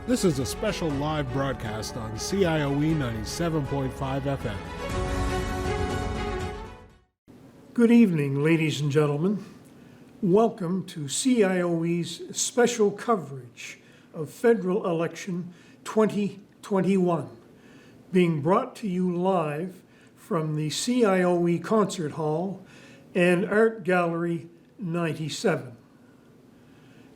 This is a special live broadcast on CIOE 97.5 FM. Good evening, ladies and gentlemen. Welcome to CIOE's special coverage of Federal Election 2021, being brought to you live from the CIOE Concert Hall and Art Gallery 97.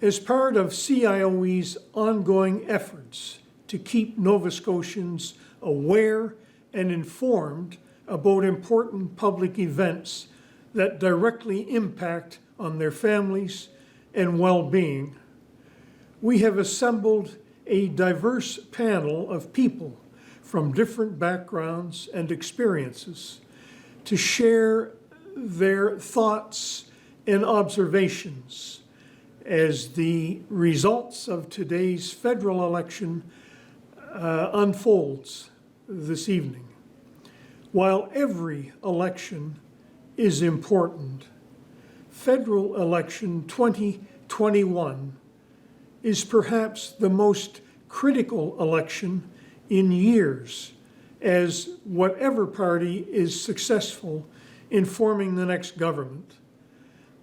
As part of CIOE's ongoing efforts to keep Nova Scotians aware and informed about important public events that directly impact on their families and well-being, we have assembled a diverse panel of people from different backgrounds and experiences to share their thoughts and observations as the results of today's federal election unfolds this evening. While every election is important, federal election 2021 is perhaps the most critical election in years, as whatever party is successful in forming the next government,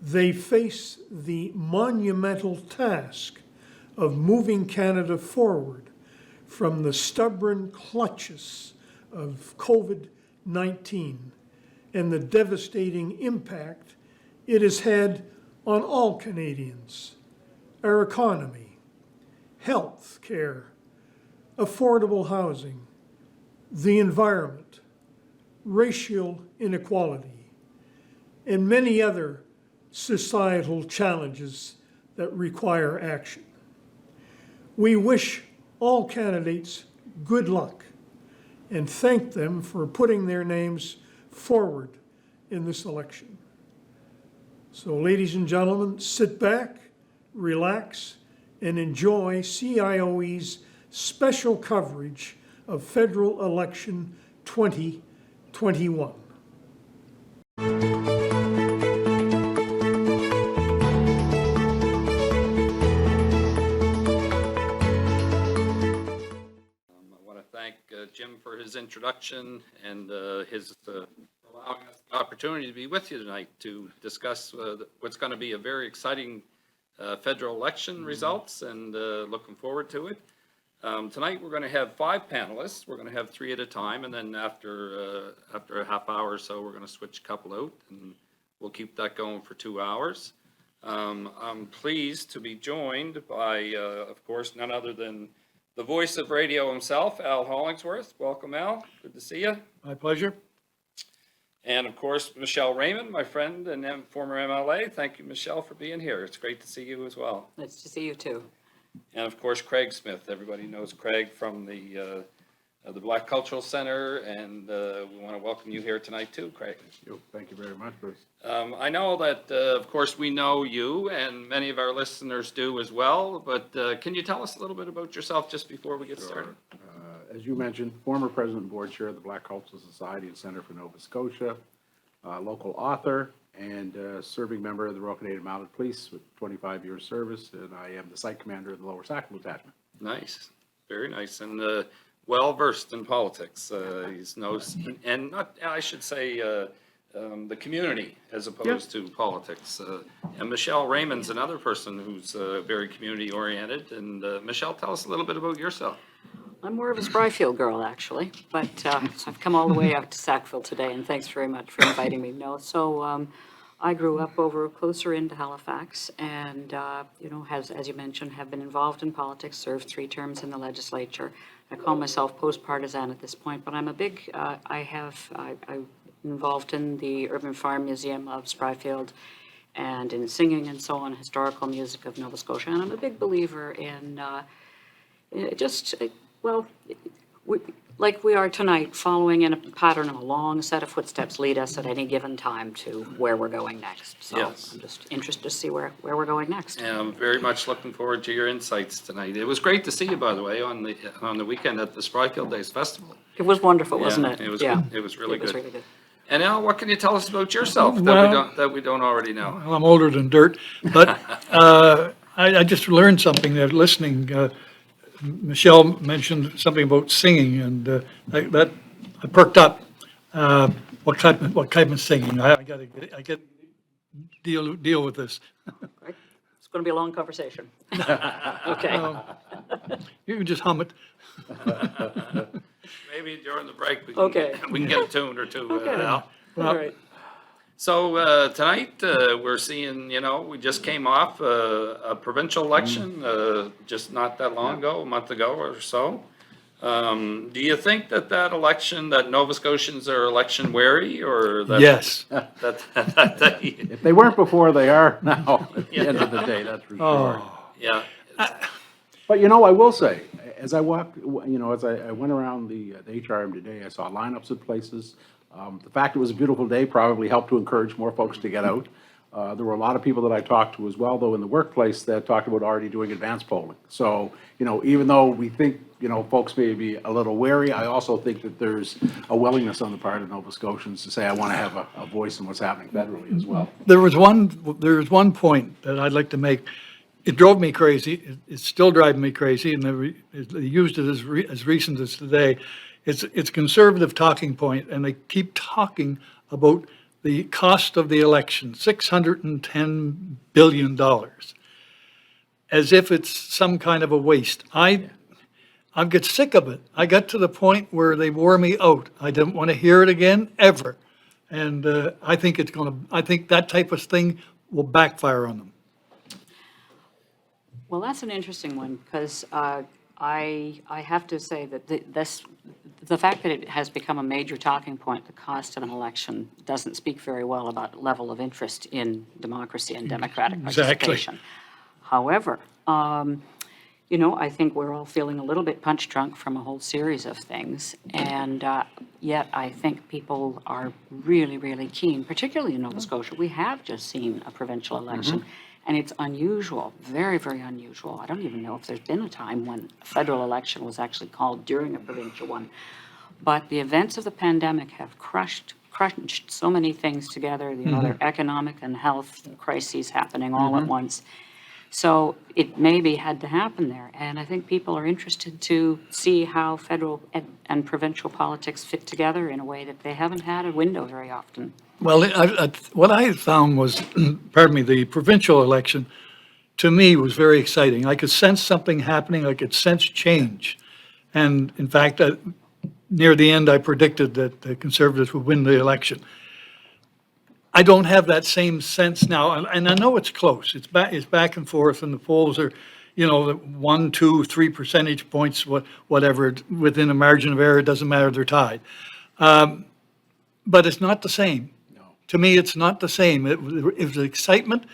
they face the monumental task of moving Canada forward from the stubborn clutches of COVID-19 and the devastating impact it has had on all Canadians, our economy, health care, affordable housing, the environment, racial inequality, and many other societal challenges that require action. We wish all candidates good luck and thank them for putting their names forward in this election. So, ladies and gentlemen, sit back, relax, and enjoy CIOE's special coverage of Federal Election 2021. Jim for his introduction and his allowing us the opportunity to be with you tonight to discuss what's going to be a very exciting federal election results, and looking forward to it. Tonight we're going to have 5 panelists. We're going to have 3 at a time, and then after a half hour or so we're going to switch a couple out, and we'll keep that going for 2 hours. I'm pleased to be joined by, of course, none other than the voice of radio himself, Al Hollingsworth. Welcome, Al. Good to see you. My pleasure. And, of course, Michelle Raymond, my friend and former MLA. Thank you, Michelle, for being here. It's great to see you as well. Nice to see you, too. And, of course, Craig Smith. Everybody knows Craig from the Black Cultural Center, and we want to welcome you here tonight, too, Craig. Thank you very much, Bruce. I know that, of course, we know you, and many of our listeners do as well, but can you tell us a little bit about yourself just before we get started? As you mentioned, former president and board chair of the Black Cultural Society and Center for Nova Scotia, local author, and serving member of the Royal Canadian Mounted Police with 25 years service, and I am the site commander of the Lower Sackville Detachment. Nice, very nice, and well versed in politics. He knows, and not, I should say, the community as opposed to politics. And Michelle Raymond's another person who's very community oriented. And Michelle, tell us a little bit about yourself. I'm more of a Spryfield girl, actually, but I've come all the way out to Sackville today, and thanks very much for inviting me. So I grew up over closer into Halifax, and as you mentioned, have been involved in politics, served 3 terms in the legislature. I call myself post-partisan at this point, but I'm a big, I'm involved in the Urban Farm Museum of Spryfield and in singing and so on, historical music of Nova Scotia. And I'm a big believer in like we are tonight, following in a pattern of a long set of footsteps lead us at any given time to where we're going next. So yes. I'm just interested to see where we're going next. And I'm very much looking forward to your insights tonight. It was great to see you, by the way, on the weekend at the Spryfield Days Festival. It was wonderful, wasn't it? It was. Yeah. It was really good. Really good. And Al, what can you tell us about yourself that we don't already know? Well, I'm older than dirt, but I just learned something that listening Michelle mentioned something about singing, and I perked up. What type of singing? I get deal with this. Right? It's going to be a long conversation. Okay. You can just hum it. Maybe during the break, Okay. we can get a tune or two. Al. All right. So tonight, we're seeing, we just came off a provincial election, just not that long ago, a month ago or so. Do you think that election, that Nova Scotians are election wary, or that? Yes. that If they weren't before, they are now, at the end of the day, that's for sure. yeah. But I will say, as I walked, as I went around the HRM today, I saw lineups at places. The fact it was a beautiful day probably helped to encourage more folks to get out. There were a lot of people that I talked to as well, though, in the workplace that talked about already doing advanced polling. So, even though we think, folks may be a little wary, I also think that there's a willingness on the part of Nova Scotians to say, I want to have a voice in what's happening federally as well. There was one point that I'd like to make. It drove me crazy. It's still driving me crazy, and they used it as recent as today. It's a conservative talking point, and they keep talking about the cost of the election, $610 billion, as if it's some kind of a waste. I get sick of it. I got to the point where they wore me out. I didn't want to hear it again, ever. And I think that type of thing will backfire on them. Well, that's an interesting one, because I have to say that the fact that it has become a major talking point, the cost of an election, doesn't speak very well about level of interest in democracy and democratic Exactly. participation. However, I think we're all feeling a little bit punch drunk from a whole series of things, and yet I think people are really, really keen, particularly in Nova Scotia. We have just seen a provincial election. And it's unusual, very, very unusual. I don't even know if there's been a time when a federal election was actually called during a provincial one. But the events of the pandemic have crunched so many things together. There are economic and health crises happening all at once. So it maybe had to happen there. And I think people are interested to see how federal and provincial politics fit together in a way that they haven't had a window very often. Well, what I found was, the provincial election, to me, was very exciting. I could sense something happening. I could sense change. And in fact, near the end, I predicted that the Conservatives would win the election. I don't have that same sense now, and I know it's close. It's back and forth, and the polls are, 1, 2, 3 percentage points, whatever, within a margin of error. It doesn't matter. They're tied. But it's not the same. To me, it's not the same. It was excitement.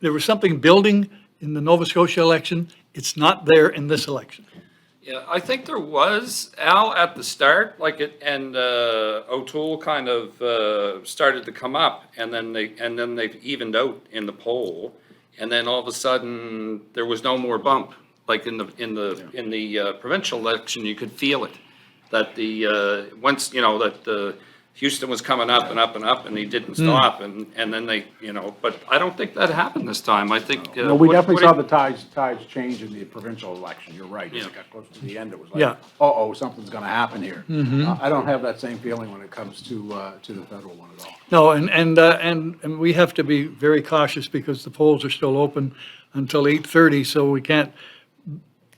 There was something building in the Nova Scotia election. It's not there in this election. Yeah, I think there was, Al, at the start, and O'Toole kind of started to come up, and then they've evened out in the poll, and then all of a sudden there was no more bump. Like in the provincial election, you could feel it, that Houston was coming up and up and up, and he didn't stop, and then they, but I don't think that happened this time. I think. No, we definitely saw the tides change in the provincial election. You're right. As Yeah. it got close to the end, it was like, Yeah. something's going to happen here. I don't have that same feeling when it comes to the federal one at all. No, and we have to be very cautious because the polls are still open until 8:30, so we can't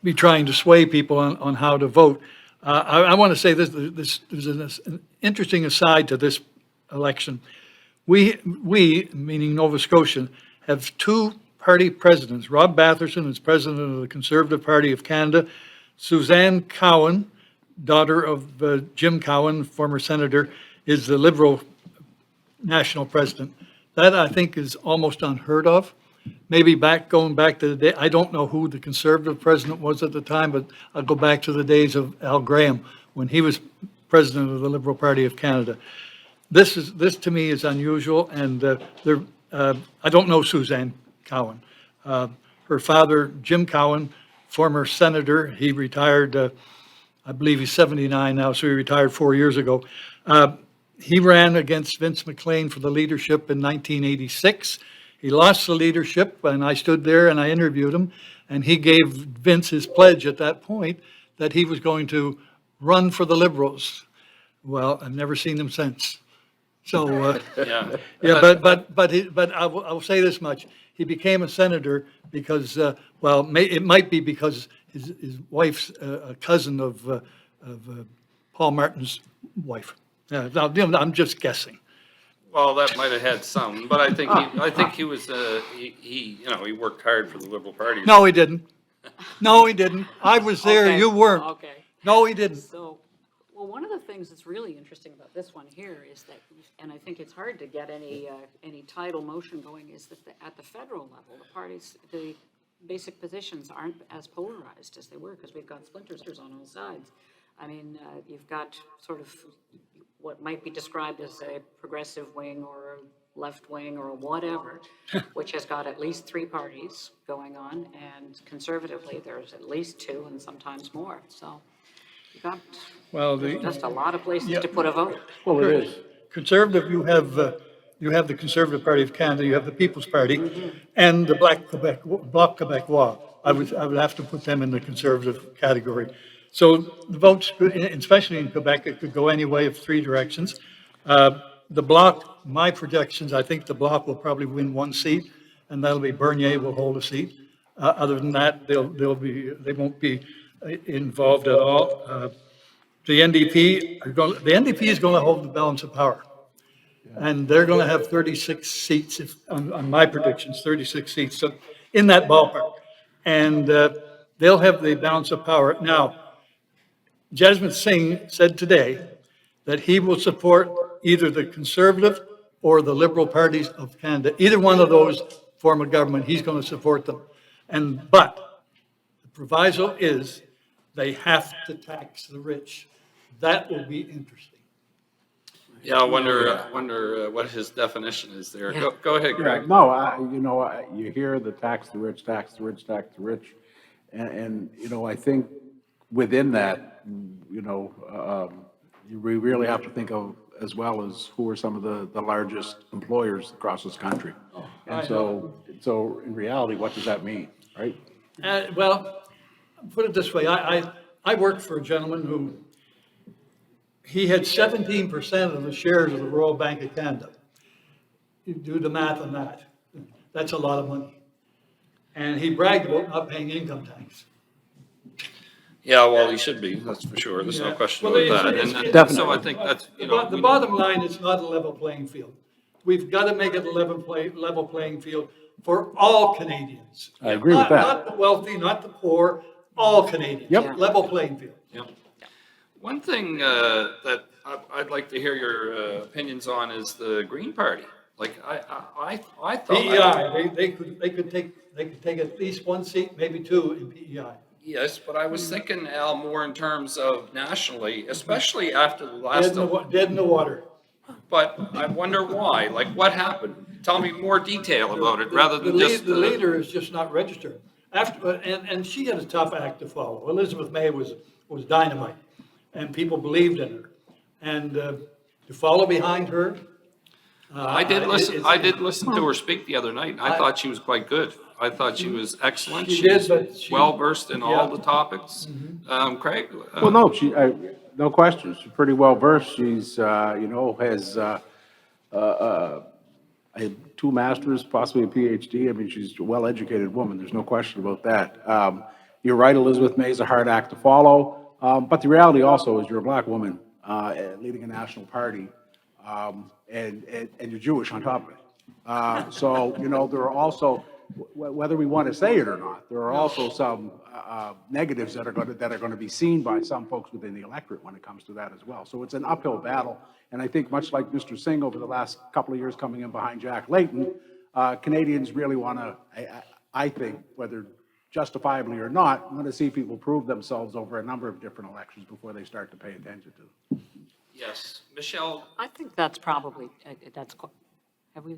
be trying to sway people on how to vote. I want to say this, there's an interesting aside to this election. We, meaning Nova Scotia, have two party presidents. Rob Batherson is president of the Conservative Party of Canada. Suzanne Cowan, daughter of Jim Cowan, former senator, is the Liberal national president. That, I think, is almost unheard of. Maybe going back to the day, I don't know who the Conservative president was at the time, but I'll go back to the days of Al Graham when he was president of the Liberal Party of Canada. This to me is unusual, and I don't know Suzanne Cowan. Her father, Jim Cowan, former senator, he retired, I believe he's 79 now, so he retired 4 years ago. He ran against Vince McLean for the leadership in 1986. He lost the leadership, and I stood there and I interviewed him, and he gave Vince his pledge at that point that he was going to run for the Liberals. Well, I've never seen him since. So, Yeah. yeah, but I will say this much. He became a senator because, it might be because his wife's a cousin of Paul Martin's wife. Now, I'm just guessing. Well, that might have had some, but I think he was, he worked hard for the Liberal Party. No, he didn't. No, he didn't. I was there, Okay, you weren't. Okay. No, he didn't. So, well, one of the things that's really interesting about this one here is that, and I think it's hard to get any tidal motion going, is that at the federal level, the parties, the basic positions aren't as polarized as they were, because we've got splinters on all sides. I mean, you've got sort of what might be described as a progressive wing or a left wing or whatever, which has got at least three parties going on, and conservatively, there's at least two and sometimes more. So you've got Well, just a lot of places to put a vote. Well, it is. Conservative, you have the Conservative Party of Canada, you have the People's Party, and the Bloc Québécois. I would have to put them in the Conservative category. So the votes, especially in Quebec, it could go any way of three directions. The Bloc, my projections, I think the Bloc will probably win one seat, and that'll be Bernier will hold a seat. Other than that, they won't be involved at all. The NDP is going to hold the balance of power. And they're going to have 36 seats, on my predictions, 36 seats, so in that ballpark. And they'll have the balance of power. Now, Jasmine Singh said today that he will support either the Conservative or the Liberal parties of Canada. Either one of those form a government, he's going to support them. But the proviso is they have to tax the rich. That will be interesting. Yeah, I wonder what his definition is there. Go ahead, Yeah, Greg. no, you hear the tax the rich, tax the rich, tax the rich. And I think within that, we really have to think of as well as who are some of the largest employers across this country. And so in reality, what does that mean, right? Well, put it this way, I worked for a gentleman who, he had 17% of the shares of the Royal Bank of Canada. You do the math on that. That's a lot of money. And he bragged about not paying income tax. Yeah, well, he should be, that's for sure. There's no Yeah. question Well, about that. it's- And so I think that's, The bottom line, it's not a level playing field. We've got to make it a level playing field for all Canadians. I agree with that. Not the wealthy, not the poor, all Canadians. Yep. Level playing field. Yep. One thing that I'd like to hear your opinions on is the Green Party. Like, I thought. PEI, they could take at least one seat, maybe two in PEI. Yes, but I was thinking, Al, more in terms of nationally, especially after the last. Dead in the water. But I wonder why, like what happened? Tell me more detail about it, rather than just. The leader is just not registered. And she had a tough act to follow. Elizabeth May was dynamite, and people believed in her. And to follow behind her. I did listen to her speak the other night, and I thought she was quite good. I thought she was excellent. She did, She's but she- well-versed in all Yeah. the topics. Craig? Well, no, no question. She's pretty well versed. She's, has two masters, possibly a PhD. I mean, she's a well-educated woman. There's no question about that. You're right, Elizabeth May is a hard act to follow. But the reality also is you're a black woman leading a national party, and you're Jewish on top of it. So, there are also, whether we want to say it or not, there are also some negatives that are going to be seen by some folks within the electorate when it comes to that as well. So it's an uphill battle, and I think much like Mr. Singh over the last couple of years coming in behind Jack Layton, Canadians really want to, I think, whether justifiably or not, want to see people prove themselves over a number of different elections before they start to pay attention to them. Yes. Michelle? I think that's probably, have we?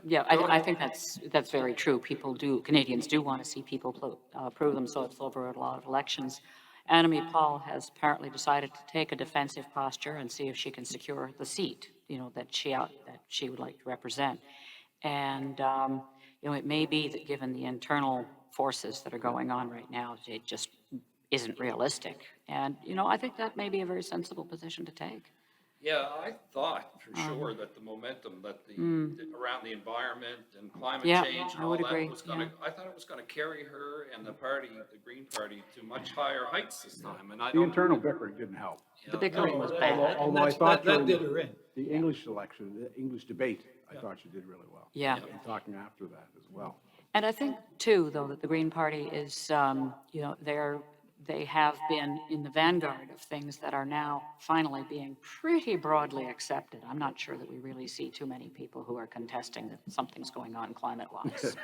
Yeah, I think that's very true. Canadians do want to see people prove themselves over a lot of elections. Annamie Paul has apparently decided to take a defensive posture and see if she can secure the seat, that she would like to represent. And you know, it may be that given the internal forces that are going on right now, it just isn't realistic. And, you know, I think that may be a very sensible position to take. Yeah, I thought for sure that the momentum that around the environment and climate Yeah, change and I all would that agree, was gonna, I thought it was gonna carry her and the party, the Green Party, to much higher heights this time, and I The don't. internal bickering didn't help. The bickering was No, bad. Although I thought that during did her in. the English election, the English debate, I thought she did really well. Yeah. And talking after that as well. And I think too, though, that the Green Party is, you know, they have been in the vanguard of things that are now finally being pretty broadly accepted. I'm not sure that we really see too many people who are contesting that something's going on climate-wise.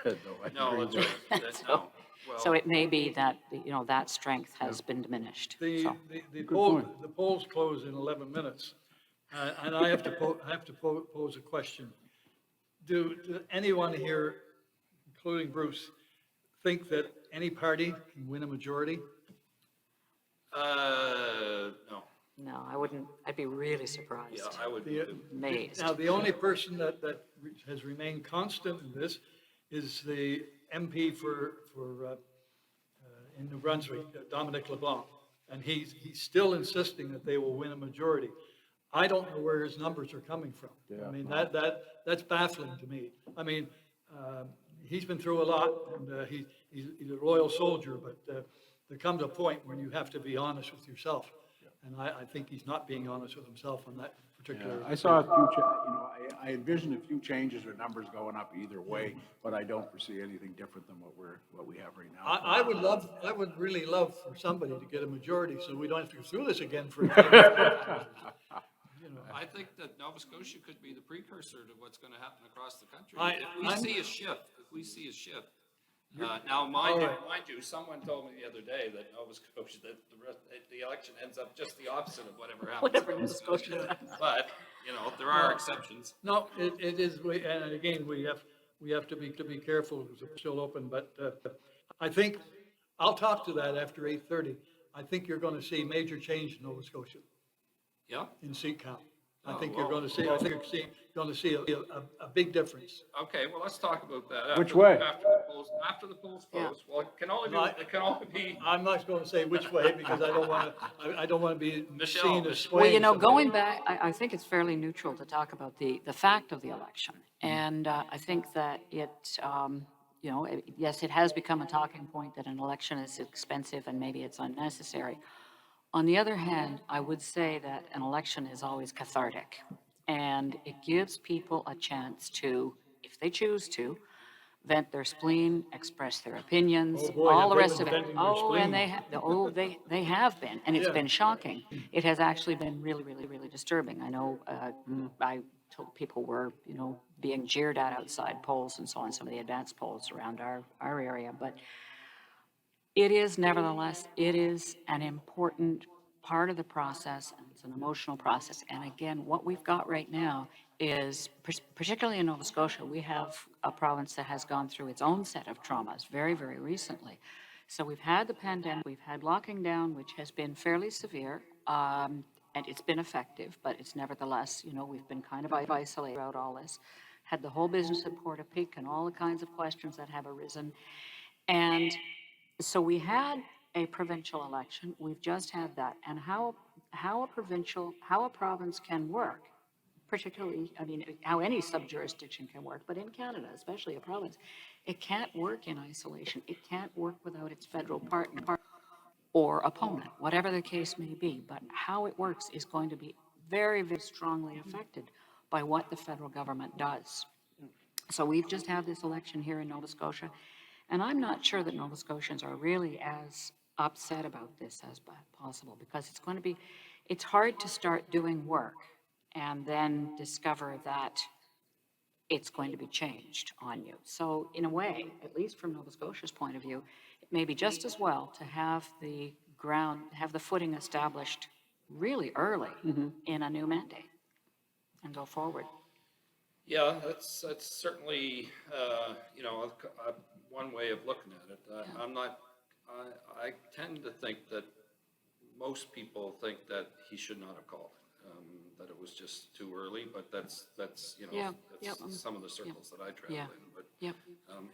No, that's right. No. So Well, it may be that, you know, that strength has been diminished. So, The point. the polls close in 11 minutes, and I have to pose a question. Do anyone here, including Bruce, think that any party can win a majority? no, no, I wouldn't, I'd be really yeah, surprised, I would, amazed. Now, the only person that has remained constant in this is the MP in New Brunswick, Dominic LeBlanc, and he's still insisting that they will win a majority. I don't know where his numbers are coming from. I mean, that's baffling to me. I mean, he's been through a lot, and he's a loyal soldier, but there comes a point when you have to be honest with yourself. And I think he's not being honest with himself on that particular. I saw a few, I envisioned a few changes or numbers going up either way, but I don't foresee anything different than what we have right now. I would really love for somebody to get a majority so we don't have to go through this again for. I think that Nova Scotia could be the precursor to what's gonna happen across the country. I'm- If we see a shift. Now, mind you, someone told me the other day that Nova Scotia, that the election ends up just the opposite of whatever happens. Whatever in Nova Scotia does. But, you know, there are exceptions. No, it is, and again, we have to be careful because it's still open, but I think, I'll talk to that after 8:30. I think you're going to see major change in Nova Scotia Yeah? in seat count. I Oh, think you're well. going to see, going to see a big difference. Okay, well, let's talk about that. Which way? After the polls Yeah. close. Well, No, it can only be, I'm not going to say which way because I don't want to be Michelle, seen as Michelle. swaying. Well, you know, somebody. going back, I think it's fairly neutral to talk about the fact of the election. And I think that you know, yes, it has become a talking point that an election is expensive and maybe it's unnecessary. On the other hand, I would say that an election is always cathartic. And it gives people a chance to, if they choose to, vent their spleen, express their opinions, Oh, boy, all the have they rest been of it. venting their Oh, and spleen. they have been, and it's Yeah. been shocking. It has actually been really, really, really disturbing. I know, I told people were, you know, being jeered at outside polls and so on, some of the advanced polls around our area, but it is nevertheless, it is an important part of the process, and it's an emotional process. And again, what we've got right now is, particularly in Nova Scotia, we have a province that has gone through its own set of traumas very, very recently. So we've had the pandemic, we've had locking down, which has been fairly severe, and it's been effective, but it's nevertheless, you know, we've been kind of isolated throughout all this. Had the whole business at Portapique and all the kinds of questions that have arisen. And so we had a provincial election, we've just had that, and how a province can work, particularly, I mean, how any sub-jurisdiction can work, but in Canada, especially a province, it can't work in isolation, it can't work without its federal partner or opponent, whatever the case may be, but how it works is going to be very, very strongly affected by what the federal government does. So we've just had this election here in Nova Scotia, and I'm not sure that Nova Scotians are really as upset about this as possible, because it's going to be, it's hard to start doing work and then discover that it's going to be changed on you. So in a way, at least from Nova Scotia's point of view, it may be just as well to have the ground, have the footing established really early in a new mandate and go forward. yeah, that's certainly, you know, one way of looking at it. I'm not, I tend to think that most people think that he should not have called it, that it was just too early, but that's, you Yeah, know, yeah, that's some of the circles that I travel yeah. in, but Yep,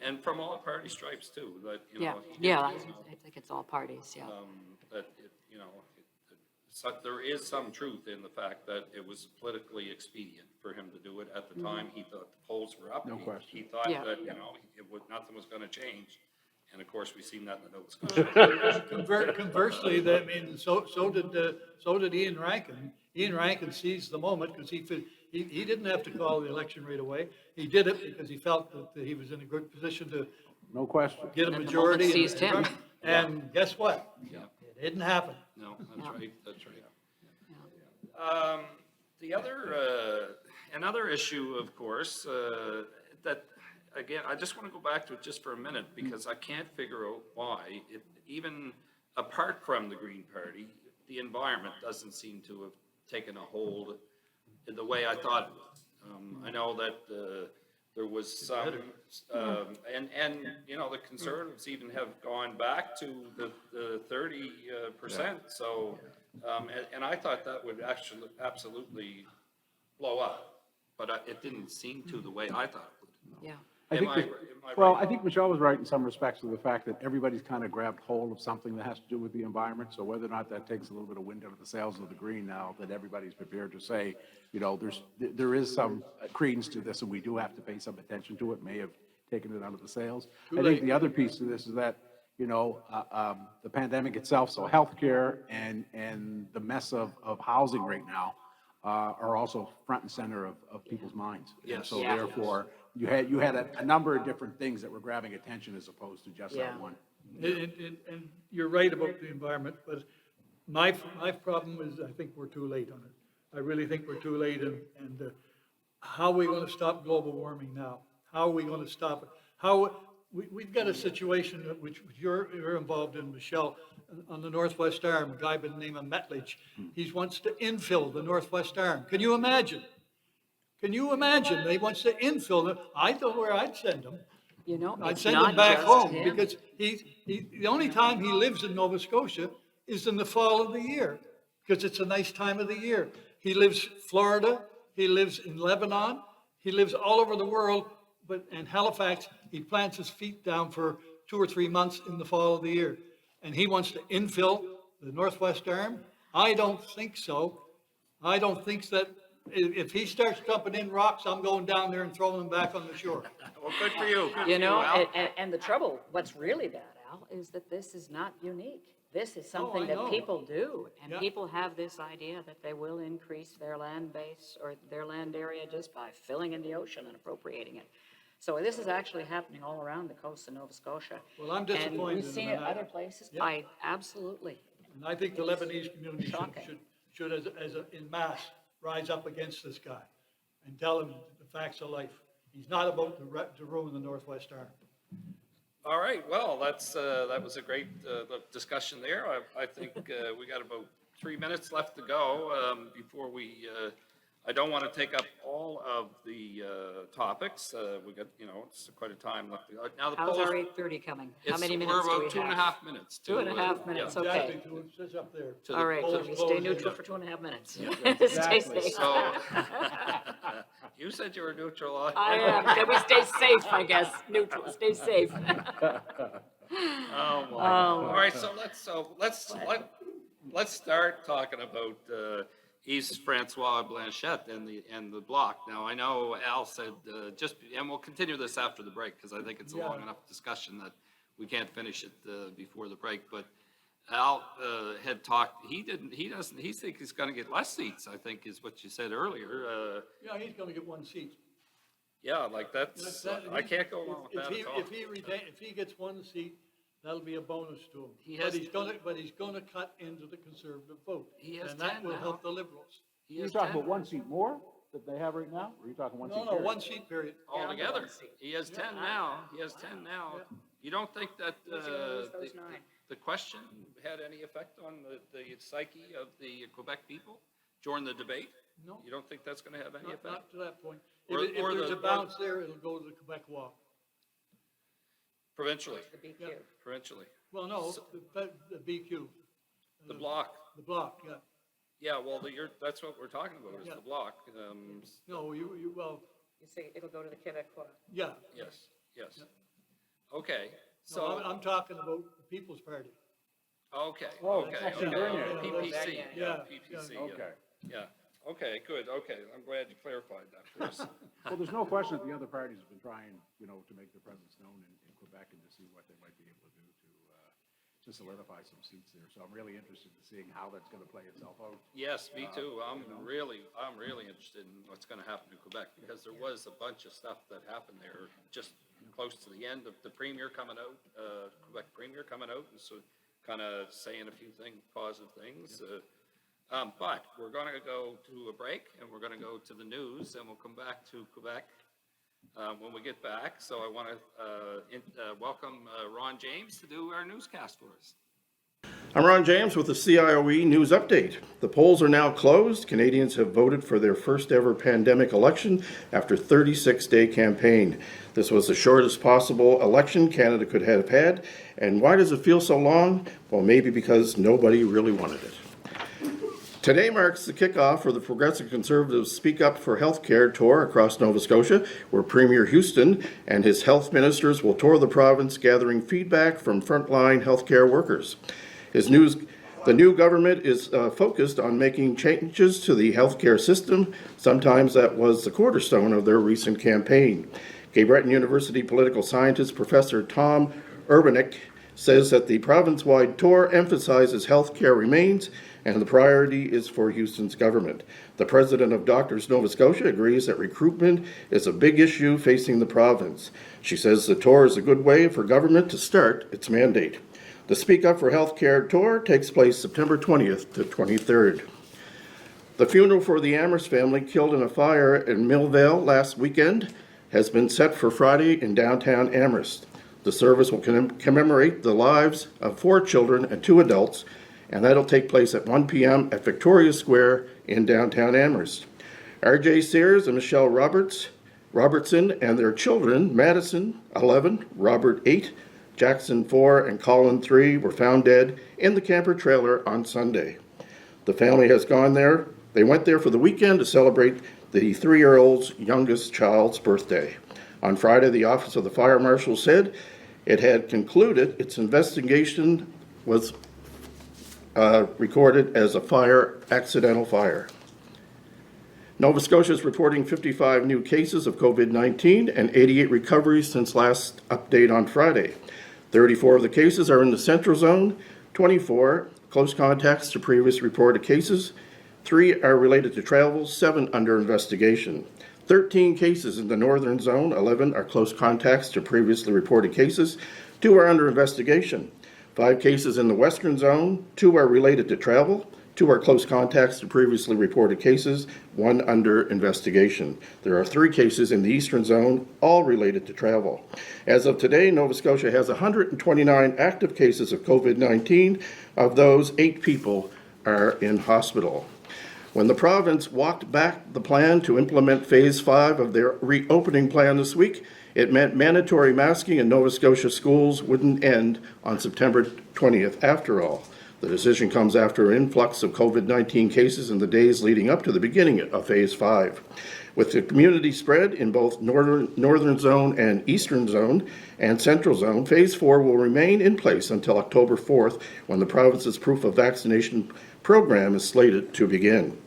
And from all party stripes too, that, you yeah, know. yeah, I think it's all parties, yeah. That, you know, so there is some truth in the fact that it was politically expedient for him to do it at the time. He thought the polls were up. No He- question. He thought Yeah. that, you know, nothing was gonna change. And of course, we've seen that in the Nova Scotia. Conversely, I mean, so did Ian Rankin. Ian Rankin seized the moment because he didn't have to call the election right away. He did it because he felt that he was in a good position to No question. get a And the majority. moment seized him. And guess what? Yeah. It didn't happen. No, that's Yeah. right, that's right. The other, another issue, of course, that, again, I just want to go back to it just for a minute, because I can't figure out why, even apart from the Green Party, the environment doesn't seem to have taken a hold in the way I thought it would. I know that there was some, and, you know, the Conservatives even have gone back to the 30%, so, and I thought that would actually absolutely blow up, but it didn't seem to the way I thought it would. Yeah, I think, well, I think Michelle was right in some respects to the fact that everybody's kind of grabbed hold of something that has to do with the environment. So whether or not that takes a little bit of wind out of the sails of the green now, that everybody's prepared to say, you know, there is some credence to this and we do have to pay some attention to it, may have taken it out of the sails. I think the other piece to this is that, you know, the pandemic itself, so healthcare and the mess of housing right now are also front and center of people's minds. And Yes. so Yeah. therefore, you had a number of different things that were grabbing attention as opposed to just Yeah. that one. And you're right about the environment, but my problem is I think we're too late on it. I really think we're too late, and how are we going to stop global warming now? How are we going to stop it? We've got a situation which you're involved in, Michelle, on the Northwest Arm, a guy by the name of Metledge. He wants to infill the Northwest Arm. Can you imagine? Can you imagine? He wants to infill it. I know where I'd send him. you know, I'd it's send not him back just home him. because the only time he lives in Nova Scotia is in the fall of the year because it's a nice time of the year. He lives Florida, he lives in Lebanon, he lives all over the world, but in Halifax, he plants his feet down for 2 or 3 months in the fall of the year. And he wants to infill the Northwest Arm? I don't think so. I don't think that, if he starts dumping in rocks, I'm going down there and throwing them back on the shore. Well, good for you, good for You know, Al. and the trouble, what's really bad, Al, is that this is not unique. This is something I that know. people do, and Yeah. people have this idea that they will increase their land base or their land area just by filling in the ocean and appropriating it. So this is actually happening all around the coast of Nova Scotia. Well, I'm And disappointed we've in seen that. it other places. Yeah. Absolutely. And I think the Lebanese community Shocking. should in mass, rise up against this guy and tell him the facts of life. He's not about to ruin the Northwest Arm. All right, well, that was a great discussion there. I think we got about 3 minutes left to go before we, I don't want to take up all of the topics. We got, you know, it's quite a time left. Now the How's polls. our 8:30 coming? How It's- many minutes do we We're have? about 2.5 minutes. to, 2.5 minutes, yeah. okay. Exactly, to- it says up there. To the All right, polls can we stay closing. neutral for 2.5 minutes? Stay Exactly. safe. So, you said you were neutral. I am. Can we stay safe, I guess? Neutral, stay safe. Oh, my. All right, so let's start talking about East Francois Blanchette and the block. Now, I know Al said and we'll continue this after the break because I think it's a long enough discussion that we can't finish it before the break. But Al had talked. He doesn't. He thinks he's going to get less seats. I think is what you said earlier. Yeah, he's gonna get 1 seat. Yeah, like that's. That- I can't go along with if that he- at all. If he gets 1 seat, that'll be a bonus to him. He But has- he's gonna cut into the conservative vote. He has And that 10 will now. help the liberals. He You're has talking 10 about 1 seat more that they have right now, or are you talking 1 seat? No, period? 1 seat period. altogether. one seat. He has 10 now. He has 10 now. Yeah. You don't think that Who's gonna lose those 9? the question had any effect on the psyche of the Quebec people during the debate? No. You don't think that's going to have any effect? Not to that point. Or- If or there's the- a bounce there, it'll go to the Quebec walk. Provincially, The BQ. provincially. Well, no, the BQ. The block. The block, yeah. Yeah, well, that's what we're talking about is Yeah. the block. No, well, You say it'll go to the Quebecois. yeah. Yes, Yes. Okay, So so, I'm talking about the People's Party. okay, Oh, okay, section okay. Bernier. PPC, yeah, Yeah, PPC, yeah. yeah. Okay. Yeah, okay, good, okay. I'm glad you clarified that for us. Well, there's no question that the other parties have been trying, to make their presence known in Quebec and to see what they might be able to do to solidify some seats there. So I'm really interested in seeing how that's going to play itself out. Yes, me too. I'm really interested in what's gonna happen in Quebec, because there was a bunch of stuff that happened there just close to the end of the premier coming out, Quebec premier coming out, and so kind of saying a few positive things. But we're gonna go to a break, and we're gonna go to the news, and we'll come back to Quebec when we get back. So I want to welcome Ron James to do our newscast for us. I'm Ron James with the CIOE News Update. The polls are now closed. Canadians have voted for their first ever pandemic election after 36-day campaign. This was the shortest possible election Canada could have had. And why does it feel so long? Well, maybe because nobody really wanted it. Today marks the kickoff for the Progressive Conservatives Speak Up for Healthcare tour across Nova Scotia, where Premier Houston and his health ministers will tour the province, gathering feedback from frontline healthcare workers. The new government is focused on making changes to the healthcare system. Sometimes that was the cornerstone of their recent campaign. Gay Breton University political scientist Professor Tom Urbanek says that the province-wide tour emphasizes healthcare remains and the priority is for Houston's government. The president of Doctors Nova Scotia agrees that recruitment is a big issue facing the province. She says the tour is a good way for government to start its mandate. The Speak Up for Healthcare tour takes place September 20th to 23rd. The funeral for the Amherst family killed in a fire in Millvale last weekend has been set for Friday in downtown Amherst. The service will commemorate the lives of 4 children and 2 adults, and that'll take place at 1 p.m. at Victoria Square in downtown Amherst. R.J. Sears and Michelle Robertson and their children, Madison, 11, Robert, 8, Jackson, 4, and Colin, 3, were found dead in the camper trailer on Sunday. The family has gone there. They went there for the weekend to celebrate the 3-year-old's youngest child's birthday. On Friday, the Office of the Fire Marshal said it had concluded its investigation was recorded as a accidental fire. Nova Scotia is reporting 55 new cases of COVID-19 and 88 recoveries since last update on Friday. 34 of the cases are in the Central Zone, 24 close contacts to previous reported cases, 3 are related to travel, 7 under investigation. 13 cases in the Northern Zone, 11 are close contacts to previously reported cases, 2 are under investigation. 5 cases in the Western Zone, 2 are related to travel, 2 are close contacts to previously reported cases, 1 under investigation. There are 3 cases in the Eastern Zone, all related to travel. As of today, Nova Scotia has 129 active cases of COVID-19. Of those, 8 people are in hospital. When the province walked back the plan to implement Phase 5 of their reopening plan this week, it meant mandatory masking in Nova Scotia schools wouldn't end on September 20th after all. The decision comes after an influx of COVID-19 cases in the days leading up to the beginning of Phase 5. With the community spread in both Northern Zone and Eastern Zone and Central Zone, Phase 4 will remain in place until October 4th, when the province's proof of vaccination program is slated to begin.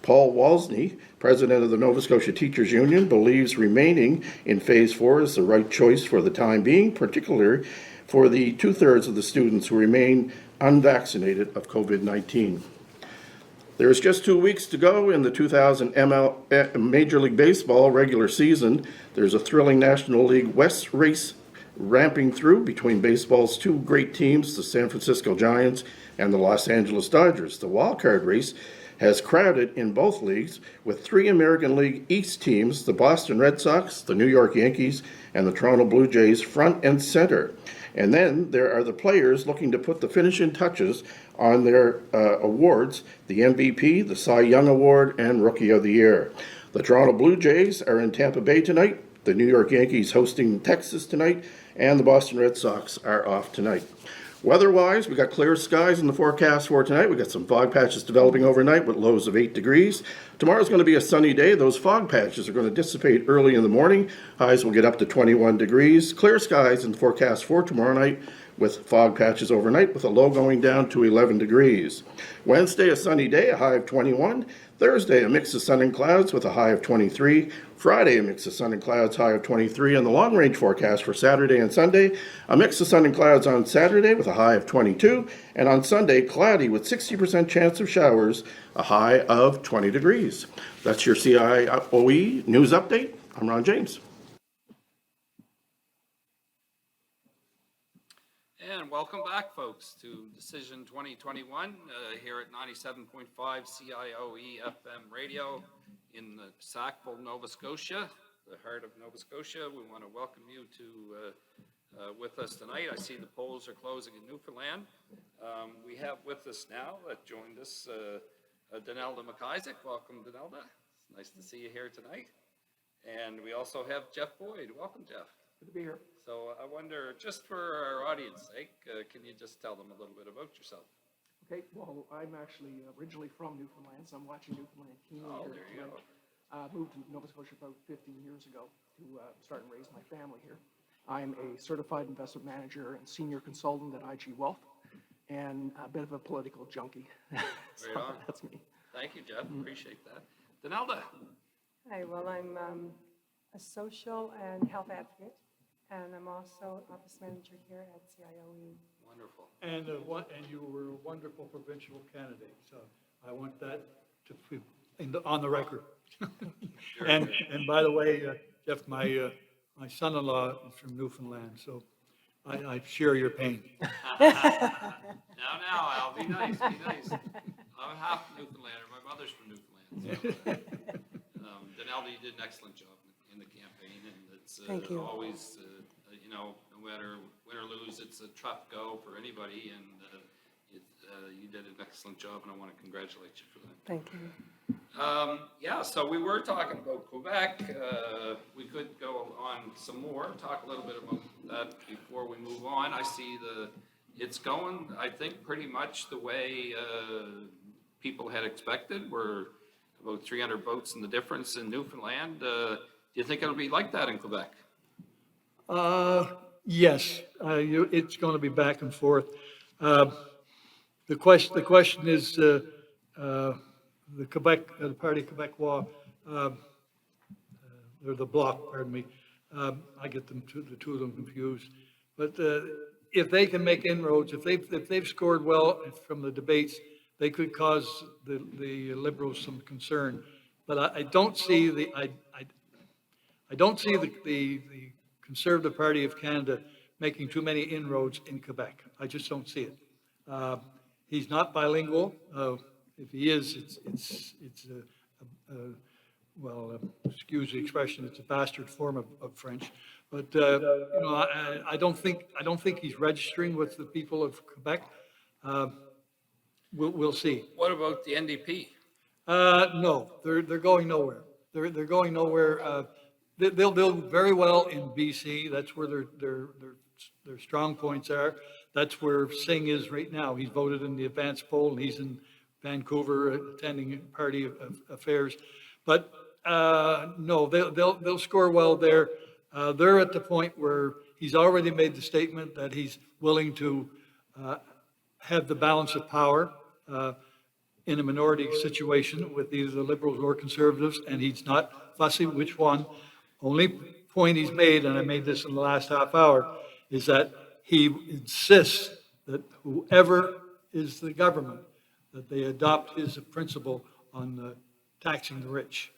Paul Walsney, president of the Nova Scotia Teachers Union, believes remaining in Phase 4 is the right choice for the time being, particularly for the 2/3 of the students who remain unvaccinated of COVID-19. There is just 2 weeks to go in the 2000 Major League Baseball regular season. There's a thrilling National League West race ramping through between baseball's 2 great teams, the San Francisco Giants and the Los Angeles Dodgers. The wildcard race has crowded in both leagues with 3 American League East teams, the Boston Red Sox, the New York Yankees, and the Toronto Blue Jays front and center. And then there are the players looking to put the finishing touches on their awards, the MVP, the Cy Young Award, and Rookie of the Year. The Toronto Blue Jays are in Tampa Bay tonight, the New York Yankees hosting Texas tonight, and the Boston Red Sox are off tonight. Weather-wise, we got clear skies in the forecast for tonight. We got some fog patches developing overnight with lows of 8 degrees. Tomorrow's going to be a sunny day. Those fog patches are going to dissipate early in the morning. Highs will get up to 21 degrees. Clear skies in the forecast for tomorrow night with fog patches overnight with a low going down to 11 degrees. Wednesday, a sunny day, a high of 21. Thursday, a mix of sun and clouds with a high of 23. Friday, a mix of sun and clouds, high of 23. And the long-range forecast for Saturday and Sunday, a mix of sun and clouds on Saturday with a high of 22. And on Sunday, cloudy with 60% chance of showers, a high of 20 degrees. That's your CIOE news update. I'm Ron James. And welcome back, folks, to Decision 2021 here at 97.5 CIOE FM radio in Sackville, Nova Scotia, the heart of Nova Scotia. We want to welcome you to with us tonight. I see the polls are closing in Newfoundland. We have with us now, joined us, Donelda McIsaac. Welcome, Donelda. It's nice to see you here tonight. And we also have Jeff Boyd. Welcome, Jeff. Good to be here. So I wonder, just for our audience sake, can you just tell them a little bit about yourself? Okay, well, I'm actually originally from Newfoundland, so I'm watching Newfoundland keenly Oh, here there you tonight. Moved to Nova Scotia about 15 years ago to start and raise my family here. I'm a certified investment manager and senior consultant at IG Wealth, and a bit of a political junkie. So Right on. that's me. Thank you, Jeff. Appreciate that. Donelda. Hi, well, I'm a social and health advocate, and I'm also office manager here at CIOE. Wonderful. And you were a wonderful provincial candidate, so I want that to be on the record. And by the way, Jeff, my son-in-law is from Newfoundland, so I share your pain. Now, Al, be nice, be nice. I'm half Newfoundlander. My mother's from Newfoundland. So, Donelda, you did an excellent job in the campaign, and it's Thank you. always, no matter win or lose, it's a tough go for anybody, and you did an excellent job, and I want to congratulate you for that. Thank you. Yeah, so we were talking about Quebec. We could go on some more, talk a little bit about that before we move on. I see it's going, I think, pretty much the way people had expected. We're about 300 votes in the difference in Newfoundland. Do you think it'll be like that in Quebec? Yes, it's going to be back and forth. The question is, the Quebec, the Parti Québécois, or the Bloc, pardon me, I get the two of them confused. But if they can make inroads, if they've scored well from the debates, they could cause the Liberals some concern. But I don't see the Conservative Party of Canada making too many inroads in Quebec. I just don't see it. He's not bilingual. If he is, it's excuse the expression, it's a bastard form of French. But I don't think he's registering with the people of Quebec. We'll see. What about the NDP? No, they're going nowhere. They're going nowhere. They'll do very well in BC. That's where their strong points are. That's where Singh is right now. He's voted in the advance poll, and he's in Vancouver attending party affairs. But no, they'll score well there. They're at the point where he's already made the statement that he's willing to have the balance of power in a minority situation with either the Liberals or Conservatives, and he's not fussy which one. Only point he's made, and I made this in the last half hour, is that he insists that whoever is the government, that they adopt his principle on taxing the rich.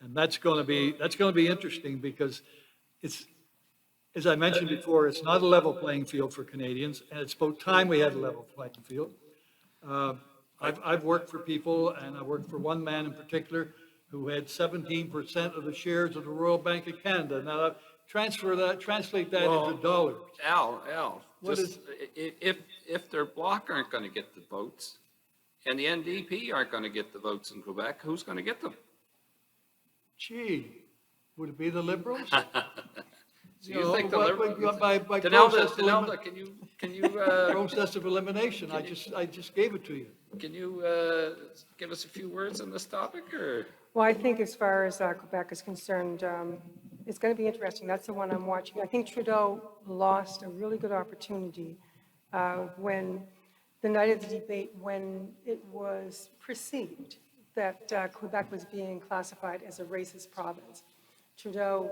And that's going to be interesting because it's, as I mentioned before, it's not a level playing field for Canadians, and it's about time we had a level playing field. I've worked for people, and I worked for one man in particular who had 17% of the shares of the Royal Bank of Canada. Now, translate that into dollars. Al, if their Bloc aren't going to get the votes, and the NDP aren't going to get the votes in Quebec, who's going to get them? Gee, would it be the Liberals? So you think the Liberals? By Donelda, process, can you Can you, Process of elimination, I just gave it to you. can you give us a few words on this topic, or? Well, I think as far as Quebec is concerned, it's going to be interesting. That's the one I'm watching. I think Trudeau lost a really good opportunity when the night of the debate, when it was perceived that Quebec was being classified as a racist province. Trudeau,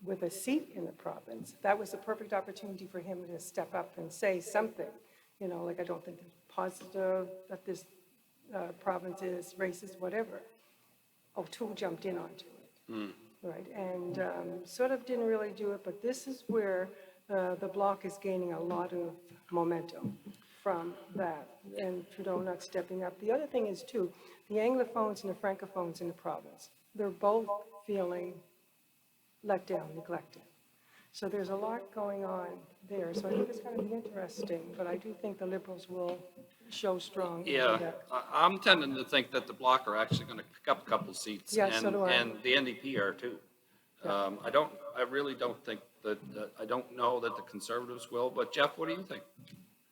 with a seat in the province, that was the perfect opportunity for him to step up and say something. You know, like, I don't think it's positive that this province is racist, whatever. O'Toole jumped in onto it, right? And sort of didn't really do it, but this is where the Bloc is gaining a lot of momentum from that, and Trudeau not stepping up. The other thing is, too, the Anglophones and the Francophones in the province, they're both feeling let down, neglected. So there's a lot going on there. So I think it's going to be interesting, but I do think the Liberals will show strong. Yeah, I'm tending to think that the Bloc are actually going to pick up a couple seats. Yeah, so do I. And the NDP are too. I really don't think that, I don't know that the Conservatives will, but Jeff, what do you think?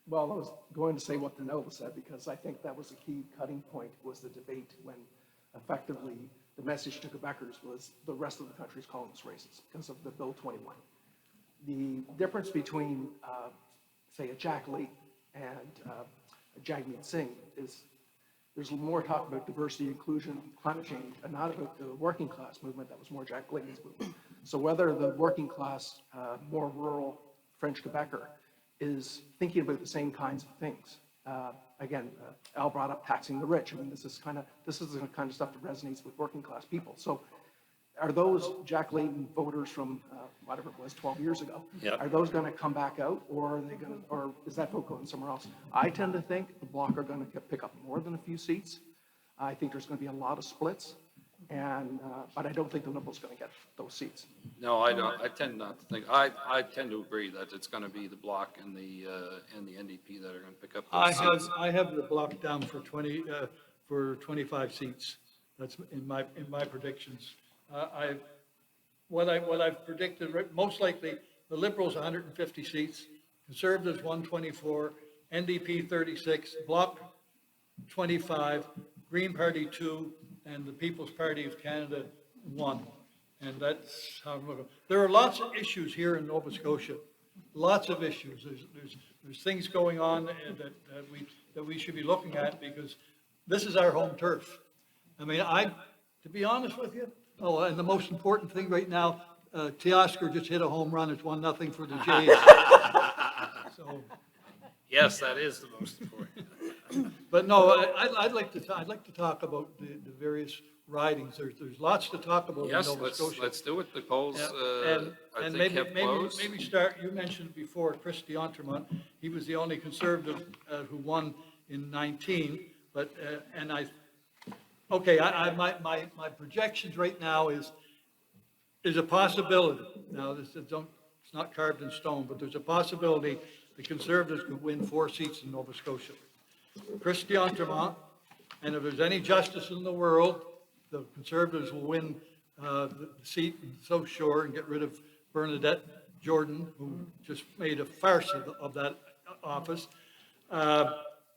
Well, I was going to say what the Nova said, because I think that was a key cutting point, was the debate when effectively the message to Quebecers was the rest of the country is calling us racist because of the Bill 21. The difference between, say, a Jack Layton and a Jagmeet Singh is there's more talk about diversity, inclusion, climate change, and not about the working class movement that was more Jack Layton's movement. So whether the working class, more rural French Quebecer is thinking about the same kinds of things. Again, Al brought up taxing the rich. I mean, this is the kind of stuff that resonates with working class people. So are those Jack Layton voters from whatever it was 12 years ago? Yep. Are those going to come back out, or are they going to, or is that vote going somewhere else? I tend to think the Bloc are going to pick up more than a few seats. I think there's going to be a lot of splits, and but I don't think the Liberals are going to get those seats. No, I don't. I tend not to think. I tend to agree that it's going to be the Bloc and the NDP that are going to pick up those seats. I have the Bloc down for 25 seats. That's in my predictions. What I've predicted, most likely, the Liberals 150 seats, Conservatives 124, NDP 36, Bloc 25, Green Party 2, and the People's Party of Canada 1. And that's how I'm looking. There are lots of issues here in Nova Scotia. Lots of issues. There's things going on that we should be looking at, because this is our home turf. I mean, to be honest with you, and the most important thing right now, Teoscar just hit a home run. It's 1-0 for the Jays. So, Yes, that is the most important. but no, I'd like to talk about the various ridings. There's lots to talk about in Yes, Nova Scotia. let's do it. The polls, And I think, maybe, have closed. maybe start, you mentioned before, Chris d'Entremont, he was the only Conservative who won in 19, but, my projections right now is a possibility. Now, it's not carved in stone, but there's a possibility the Conservatives could win 4 seats in Nova Scotia. Chris d'Entremont, and if there's any justice in the world, the Conservatives will win the seat in South Shore and get rid of Bernadette Jordan, who just made a farce of that office.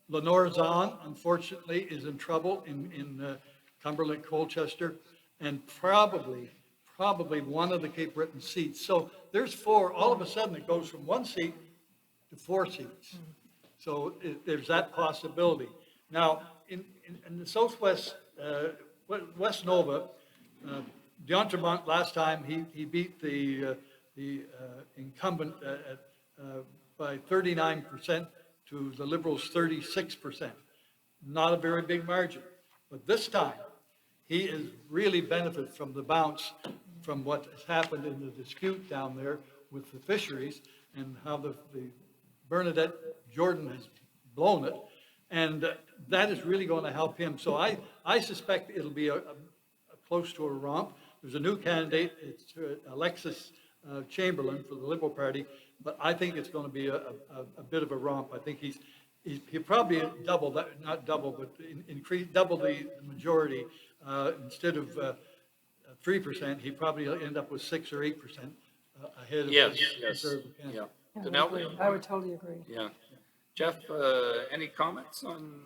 Lenore Zahn, unfortunately, is in trouble in Cumberland, Colchester, and probably one of the Cape Breton seats. So there's 4. All of a sudden, it goes from 1 seat to 4 seats. So there's that possibility. Now, in the Southwest, West Nova, d'Entremont last time he beat the incumbent by 39% to the Liberals 36%. Not a very big margin, but this time he has really benefited from the bounce from what has happened in the dispute down there with the fisheries, and how the Bernadette Jordan has blown it, and that is really going to help him. So I suspect it'll be a close to a romp. There's a new candidate, it's Alexis Chamberlain for the Liberal Party, but I think it's going to be a bit of a romp. I think he'll probably double that, not double, but double the majority. Instead of 3%, he probably end up with 6 or 8% ahead of the Conservative candidate. Yeah, I Denali? agree. I would totally agree. Yeah. Jeff, any comments on,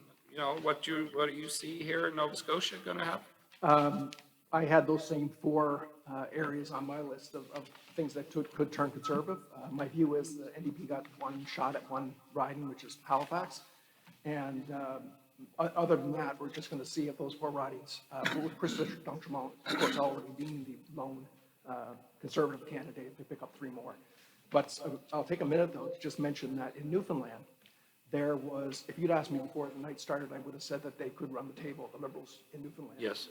what you see here in Nova Scotia going to happen? I had those same four areas on my list of things that could turn conservative. My view is the NDP got one shot at one riding, which is Halifax. And other than that, we're just going to see if those four ridings, with Chris D'Entremont, of course, already being the lone conservative candidate, they pick up three more. But I'll take a minute, though, to just mention that in Newfoundland, there was, if you'd asked me before the night started, I would have said that they could run the table, the Liberals in Newfoundland. Yes.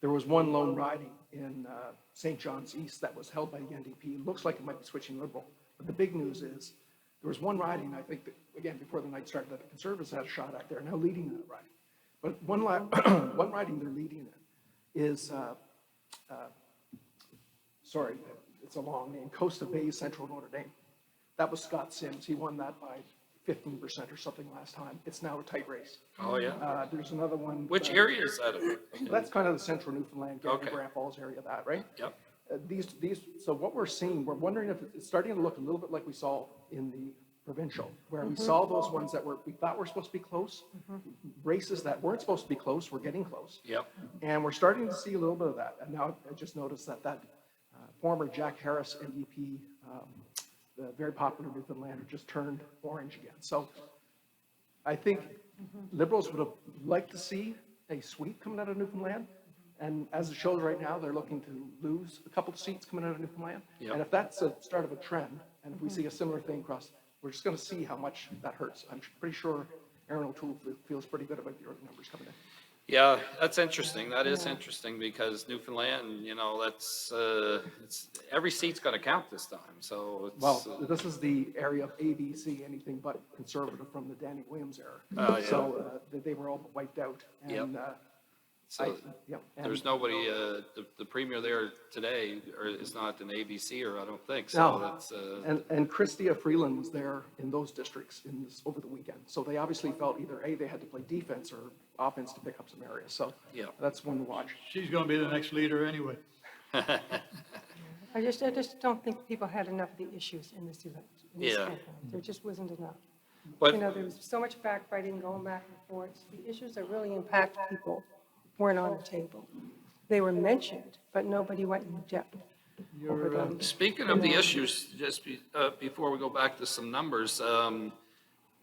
There was one lone riding in St. John's East that was held by the NDP. Looks like it might be switching Liberal. But the big news is there was one riding, I think, that, again, before the night started, that the Conservatives had a shot at. They're now leading that riding. But one riding they're leading in is, sorry, it's a long name, Costa Bay Central Notre Dame. That was Scott Sims. He won that by 15% or something last time. It's now a tight race. Oh, yeah. There's another one. Which area is that? That's kind of the central Newfoundland, Okay. Grand Falls area, that, right? Yep. So what we're seeing, we're wondering if it's starting to look a little bit like we saw in the provincial, where we saw those ones that we thought were supposed to be close, races that weren't supposed to be close, were getting close. Yep. And we're starting to see a little bit of that. And now I just noticed that former Jack Harris NDP, the very popular Newfoundlander, just turned orange again. So I think Liberals would have liked to see a sweep coming out of Newfoundland. And as it shows right now, they're looking to lose a couple of seats coming out of Newfoundland. Yep. And if that's a start of a trend, and if we see a similar thing across, we're just going to see how much that hurts. I'm pretty sure Aaron O'Toole feels pretty good about the numbers coming in. Yeah, that's interesting. That is interesting because Newfoundland, that's, every seat's going to count this time. So it's. Well, this is the area of ABC, anything but conservative from the Danny Williams era. Oh, yeah. So they were all wiped out. And, Yep. So and there's nobody, the premier there today is not an ABC, or I don't think. So No, that's, and Christia Freeland was there in those districts over the weekend. So they obviously felt either A, they had to play defense or offense to pick up some areas. So Yeah. that's one to watch. She's going to be the next leader anyway. I just don't think people had enough of the issues in this event. in this Yeah. campaign. There just wasn't enough. but There was so much backbiting going back and forth. The issues that really impact people weren't on the table. They were mentioned, but nobody went in depth over them. speaking of the issues, just before we go back to some numbers,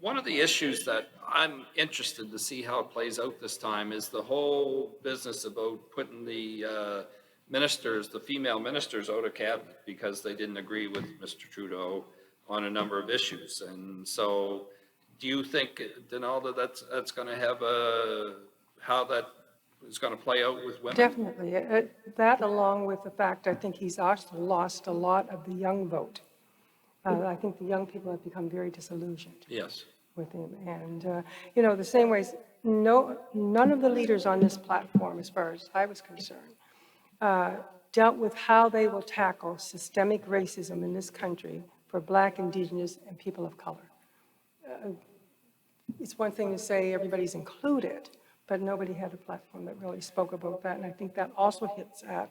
one of the issues that I'm interested to see how it plays out this time is the whole business about putting the ministers, the female ministers, out of cabinet because they didn't agree with Mr. Trudeau on a number of issues. And so do you think, Donalda, that's going to have how that is going to play out with women? Definitely. That along with the fact, I think he's also lost a lot of the young vote. I think the young people have become very disillusioned Yes. with him. And, the same ways, none of the leaders on this platform, as far as I was concerned, dealt with how they will tackle systemic racism in this country for Black, Indigenous, and people of color. It's one thing to say everybody's included, but nobody had a platform that really spoke about that. And I think that also hits at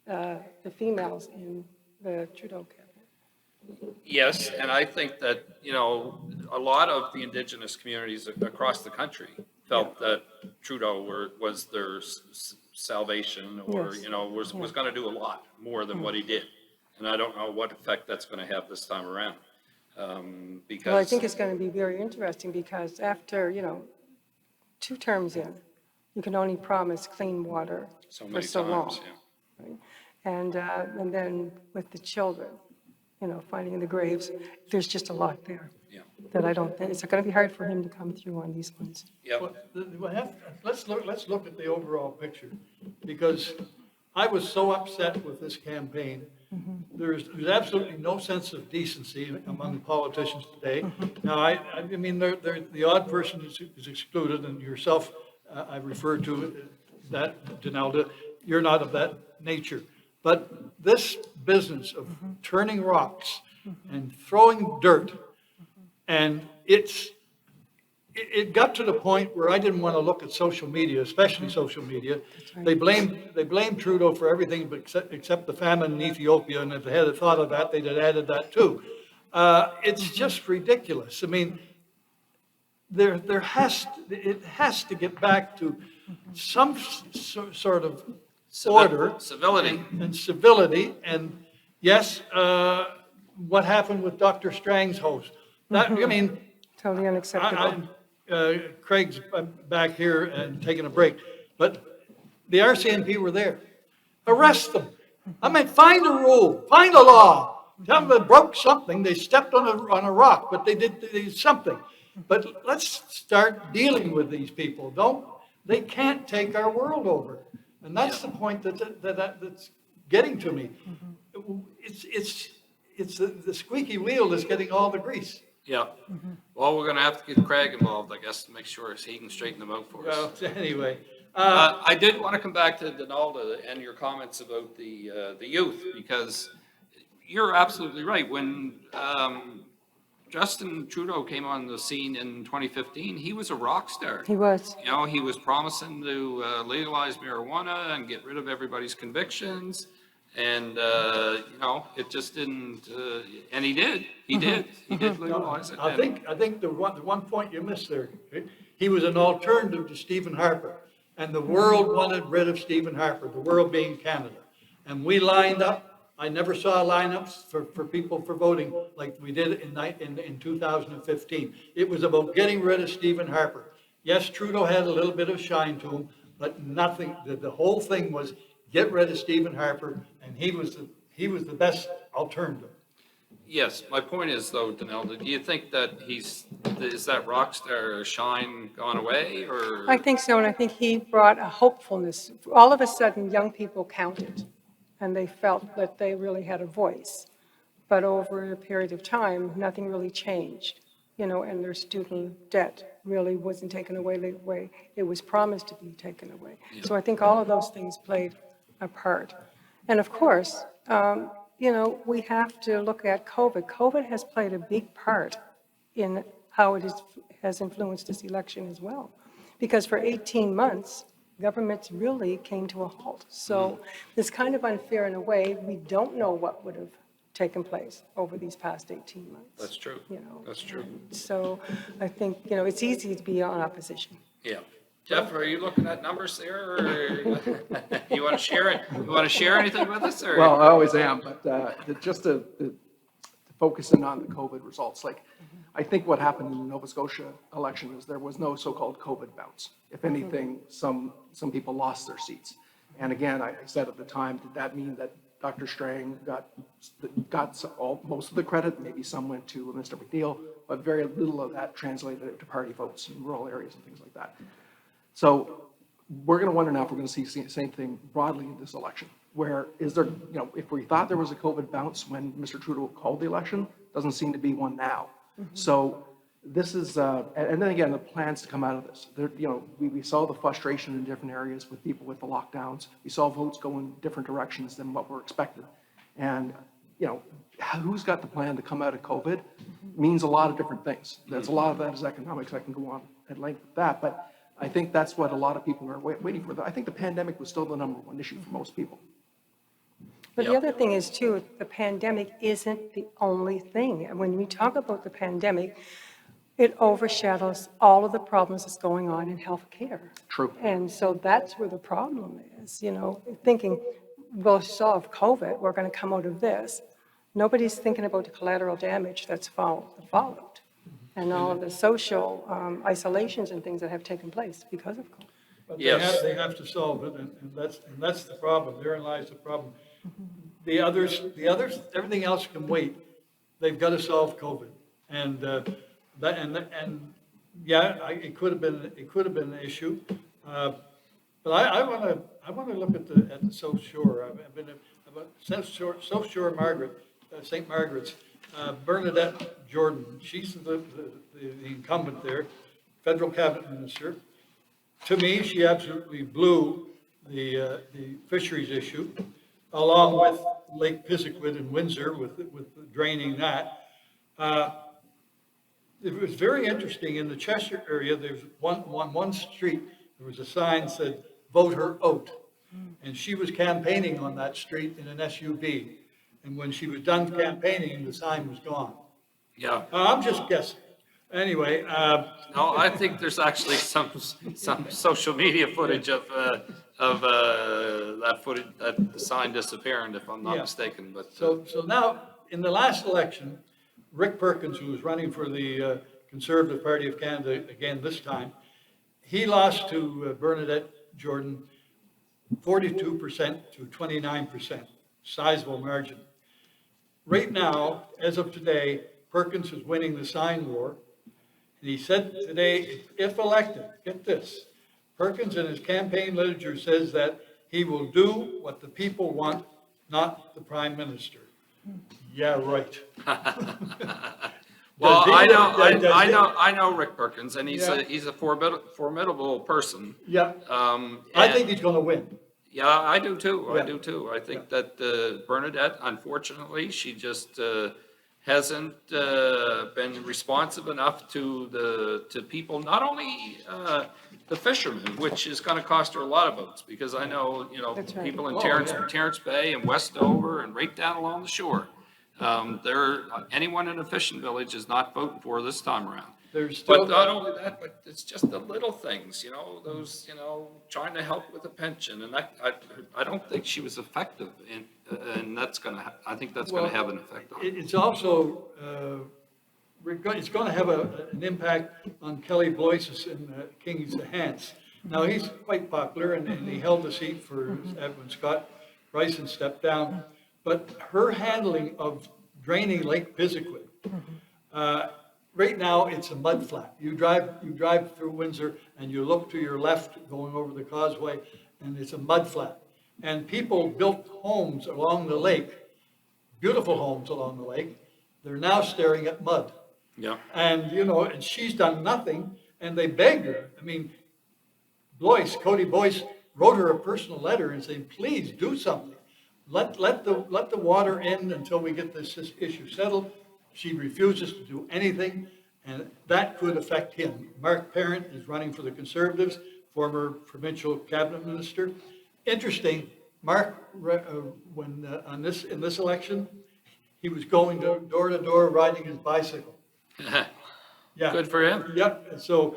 the females in the Trudeau cabinet. Yes, and I think that, a lot of the Indigenous communities across the country felt that Trudeau was their salvation, or, Yes. was going to do a lot more than what he did. And I don't know what effect that's going to have this time around. Because. Well, I think it's going to be very interesting because after, 2 terms in, you can only promise clean water So for many so long. times, yeah. Right? And then with the children, finding in the graves, there's just a lot there Yeah. that I don't think, it's going to be hard for him to come through on these ones. Yep. Let's look at the overall picture, because I was so upset with this campaign. There's absolutely no sense of decency among the politicians today. Now, I mean, the odd person is excluded, and yourself, I refer to that, Donalda, you're not of that nature. But this business of turning rocks and throwing dirt, and it got to the point where I didn't want to look at social media, especially social media. They blamed Trudeau for everything except the famine in Ethiopia, and if they had thought of that, they'd have added that too. It's just ridiculous. I mean, it has to get back to some sort of order. Civility. And civility, and yes, what happened with Dr. Strang's host? That, I mean, Totally unacceptable. Craig's back here and taking a break, but the RCMP were there. Arrest them. I mean, find a rule, find a law. Tell them they broke something, they stepped on a rock, but they did something. But let's start dealing with these people. They can't take our world over. And that's the point that's getting to me. It's the squeaky wheel that's getting all the grease. Yeah. Well, we're going to have to get Craig involved, I guess, to make sure he can straighten them out for us. Well, anyway. I did want to come back to Donalda and your comments about the youth, because you're absolutely right. When Justin Trudeau came on the scene in 2015, he was a rock star. He was. You know, he was promising to legalize marijuana and get rid of everybody's convictions. And, you know, it just didn't, and he did legalize it. I think the one point you missed there, he was an alternative to Stephen Harper. And the world wanted rid of Stephen Harper, the world being Canada. And we lined up. I never saw lineups for people for voting like we did in 2015. It was about getting rid of Stephen Harper. Yes, Trudeau had a little bit of shine to him, but nothing. The whole thing was get rid of Stephen Harper, and he was the best alternative. Yes, my point is though, Donalda, do you think that is that rock star shine gone away, or? I think so, and I think he brought a hopefulness. All of a sudden, young people counted, and they felt that they really had a voice. But over a period of time, nothing really changed, you know, and their student debt really wasn't taken away the way it was promised to be taken away. Yeah. So I think all of those things played a part. And of course, you know, we have to look at COVID. COVID has played a big part in how has influenced this election as well. Because for 18 months, governments really came to a halt. So it's kind of unfair in a way. We don't know what would have taken place over these past 18 months. That's true. You know, that's true. So I think, you know, it's easy to be on opposition. Yeah. Jeff, are you looking at numbers there, or you want to share it? You want to share anything with us, or? Well, I always am, but just to focus in on the COVID results, like, I think what happened in the Nova Scotia election is there was no so-called COVID bounce. If anything, some people lost their seats. And again, I said at the time, did that mean that Dr. Strang got most of the credit? Maybe some went to Mr. McNeil, but very little of that translated to party votes in rural areas and things like that. So we're going to wonder now if we're going to see the same thing broadly in this election. Where is there, you know, if we thought there was a COVID bounce when Mr. Trudeau called the election, doesn't seem to be one now. So this is, and then again, the plans to come out of this. There, you know, we saw the frustration in different areas with people with the lockdowns. We saw votes go in different directions than what were expected. And, you know, who's got the plan to come out of COVID means a lot of different things. There's a lot of that is economics. I can go on at length with that, but I think that's what a lot of people are waiting for. I think the pandemic was still the #1 issue for most people. But the other thing is, too, the pandemic isn't the only thing. And when we talk about the pandemic, it overshadows all of the problems that's going on in healthcare. True. And so that's where the problem is, you know, thinking we'll solve COVID, we're going to come out of this. Nobody's thinking about the collateral damage that's followed and all of the social isolations and things that have taken place because of COVID. But Yes. they have to solve it, and that's the problem. Therein lies the problem. The others, everything else can wait. They've got to solve COVID, and it could have been an issue. But I want to look at the South Shore. I've been about South Shore Margaret, St. Margaret's. Bernadette Jordan, she's the incumbent there, federal cabinet minister. To me, she absolutely blew the fisheries issue, along with Lake Pisiquid and Windsor with draining that. It was very interesting in the Cheshire area. There's one street, there was a sign that said, "Vote her out." And she was campaigning on that street in an SUV. And when she was done campaigning, the sign was gone. Yeah. I'm just guessing. Anyway, No, I think there's actually some social media footage of that footage, that the sign disappearing, if I'm not Yeah. mistaken, but. so now, in the last election, Rick Perkins, who was running for the Conservative Party of Canada again this time, he lost to Bernadette Jordan 42% to 29%, sizable margin. Right now, as of today, Perkins is winning the sign war. And he said today, if elected, get this, Perkins in his campaign literature says that he will do what the people want, not the prime minister. Yeah, right. Well, Does he- I know Rick Perkins, and he's Yeah. a formidable person. Yeah, I And- think he's going to win. Yeah, I do too. I Yeah. do too. I think that Bernadette, unfortunately, she just hasn't been responsive enough to people, not only the fishermen, which is going to cost her a lot of votes, because I know, That's right. people in Oh, Terrence Bay and Westover and right down along the shore. Anyone in a fishing village is not voting for her this time around. There's But still, not only that, but it's just the little things, those, trying to help with the pension, and I don't think she was effective, and I think that's gonna Well, have an effect on it. it's also, it's going to have an impact on Kelly Bloises in King's Hants. Now, he's quite popular, and he held the seat for when Scott Bryson stepped down. But her handling of draining Lake Pisiquid, right now, it's a mud flat. You drive through Windsor and you look to your left going over the causeway, and it's a mud flat. And people built homes along the lake, beautiful homes along the lake. They're now staring at mud. Yeah, And, and she's done nothing, and they begged her. I mean, Cody Boyce wrote her a personal letter and saying, please do something. Let the water in until we get this issue settled. She refuses to do anything, and that could affect him. Mark Parent is running for the Conservatives, former provincial cabinet minister. Interesting, Mark, in this election, he was going door to door riding his bicycle. Yeah. good for him. Yep, so,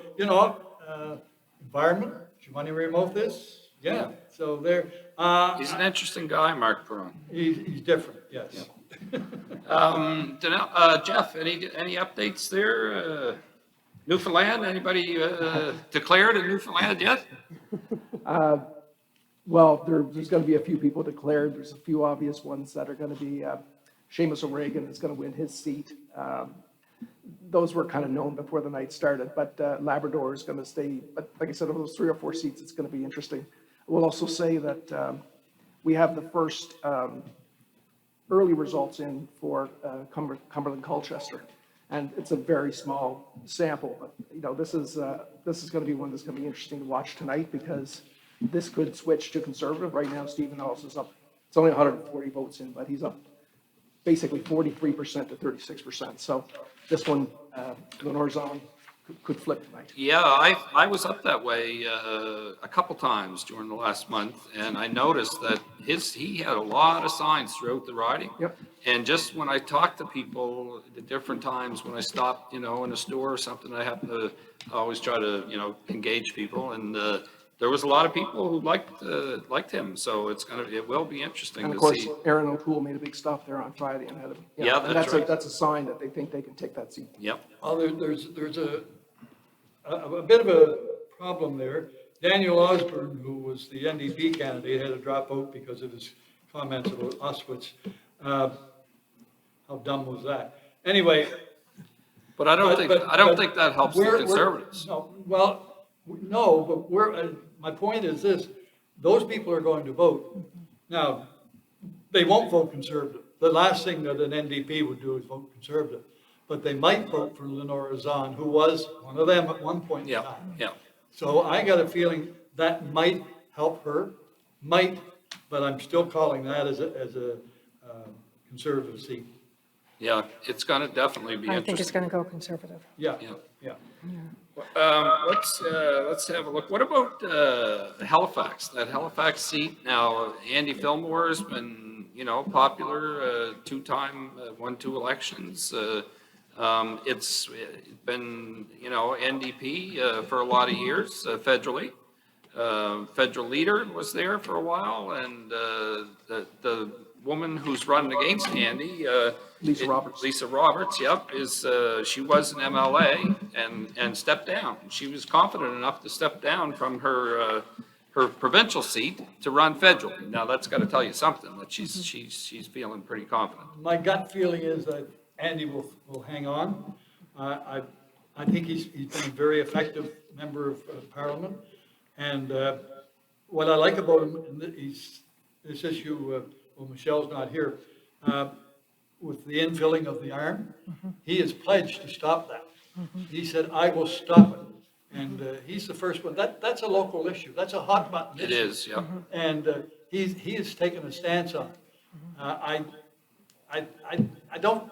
environment, do you want to remote this? Yeah, so there, He's an interesting guy, Mark Perron. he's different, yes. Jeff, any updates there? Newfoundland, anybody declared in Newfoundland yet? Well, there's going to be a few people declared. There's a few obvious ones that are going to be, Seamus O'Regan is going to win his seat. Those were kind of known before the night started, but Labrador is going to stay. But like I said, of those 3 or 4 seats, it's going to be interesting. We'll also say that we have the first early results in for Cumberland Colchester, and it's a very small sample. But this is going to be one that's going to be interesting to watch tonight, because this could switch to Conservative. Right now, Stephen Ellis is up. It's only 140 votes in, but he's up basically 43% to 36%. So this one, Lenore Zone, could flip tonight. Yeah, I was up that way a couple times during the last month, and I noticed that he had a lot of signs throughout the riding. Yep. And just when I talked to people at different times, when I stopped, in a store or something, I happen to always try to, engage people, and there was a lot of people who liked him. So it will be interesting And of to course, see. Aaron O'Toole made a big stop there on Friday and had him. Yeah, and that's right. That's a sign that they think they can take that seat. Yep. Well, there's a bit of a problem there. Daniel Osborne, who was the NDP candidate, had to drop out because of his comments about Auschwitz. How dumb was that? Anyway. But I don't think that helps the Conservatives. No, well, no, but my point is this, those people are going to vote. Now, they won't vote Conservative. The last thing that an NDP would do is vote Conservative. But they might vote for Lenore Zahn, who was one of them at one point in Yeah, time. yeah. So I got a feeling that might help her, but I'm still calling that as a Conservative seat. Yeah, it's going to definitely be I think it's interesting. going to go Conservative. Yeah, Yeah. yeah. Let's have a look. What about Halifax? That Halifax seat now, Andy Fillmore has been, popular, 2-time, won 2 elections. It's been, you know, NDP for a lot of years federally. Federal leader was there for a while, and the woman who's running against Andy, Lisa Roberts. Lisa Roberts, yep, she was an MLA and stepped down. She was confident enough to step down from her provincial seat to run federally. Now, that's got to tell you something, that she's feeling pretty confident. My gut feeling is that Andy will hang on. I think he's been a very effective member of Parliament. And what I like about him, and this issue, well, Michelle's not here, with the infilling of the arm, he has pledged to stop that. He said, I will stop it. And he's the first one. That's a local issue. That's a hot button issue. It is, yeah. And he has taken a stance on it. I don't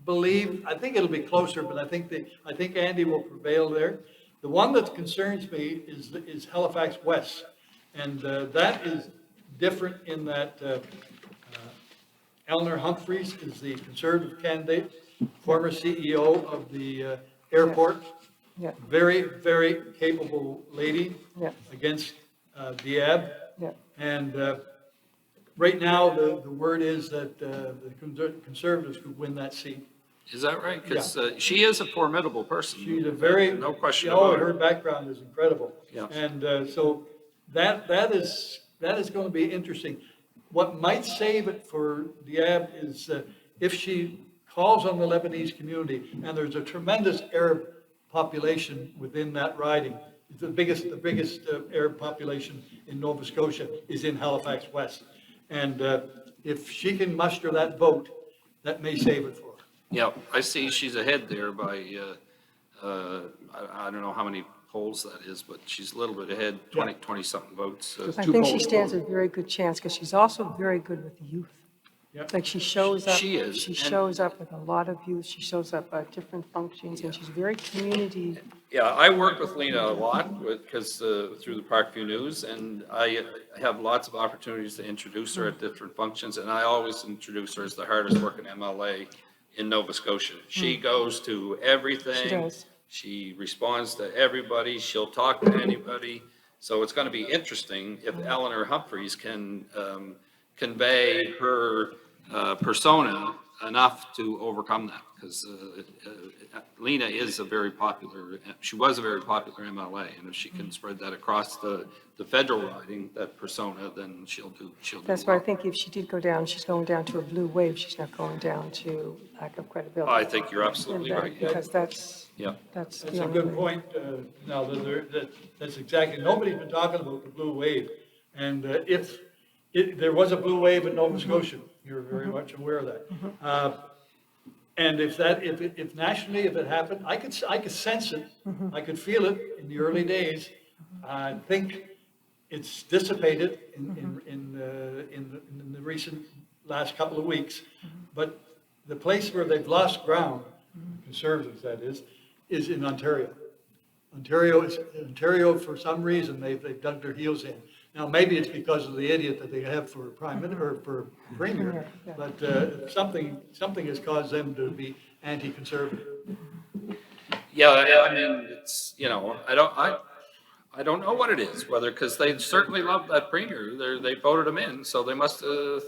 believe, I think it'll be closer, but I think Andy will prevail there. The one that concerns me is Halifax West, and that is different in that Eleanor Humphreys is the Conservative candidate, former CEO of the airport. Yeah. Very, very capable lady Yeah. against Diab. Yeah. And right now, the word is that the Conservatives could win that seat. Is that right? Because she is a formidable person. She's a very, No question oh, about her it. background is incredible. Yeah. And so that is going to be interesting. What might save it for Diab is if she calls on the Lebanese community, and there's a tremendous Arab population within that riding. The biggest Arab population in Nova Scotia is in Halifax West. And if she can muster that vote, that may save it for her. Yeah, I see she's ahead there by, I don't know how many polls that is, but she's a little bit ahead, 20-something votes. I think she stands a very good chance because she's also very good with the youth. Yep. Like she shows up. She is, She and- shows up with a lot of youth. She shows up at different functions and she's very community. Yeah, I work with Lena a lot because through the Parkview News, and I have lots of opportunities to introduce her at different functions, and I always introduce her as the hardest working MLA in Nova Scotia. She goes to everything. She does. She responds to everybody. She'll talk to anybody. So it's going to be interesting if Eleanor Humphreys can convey her persona enough to overcome that, because Lena is she was a very popular MLA, and if she can spread that across the federal riding, that persona, then she'll do That's why I well. think if she did go down, she's going down to a blue wave. She's not going down to lack of credibility. I think you're absolutely right. Yeah. Because that's Yeah. That's the a only good way. point. Now, that's exactly, nobody's been talking about the blue wave. And if there was a blue wave in Nova Scotia, you're very much aware of that. And if nationally, if it happened, I could sense it. I could feel it in the early days. I think it's dissipated in the recent last couple of weeks. But the place where they've lost ground, Conservatives that is in Ontario. Ontario, for some reason, they've dug their heels in. Now, maybe it's because of the idiot that they have for prime minister, or for premier, Yeah. but something has caused them to be anti-conservative. Yeah, I mean, it's, you know, I don't know what it is, because they certainly love that premier. They voted him in, so they must have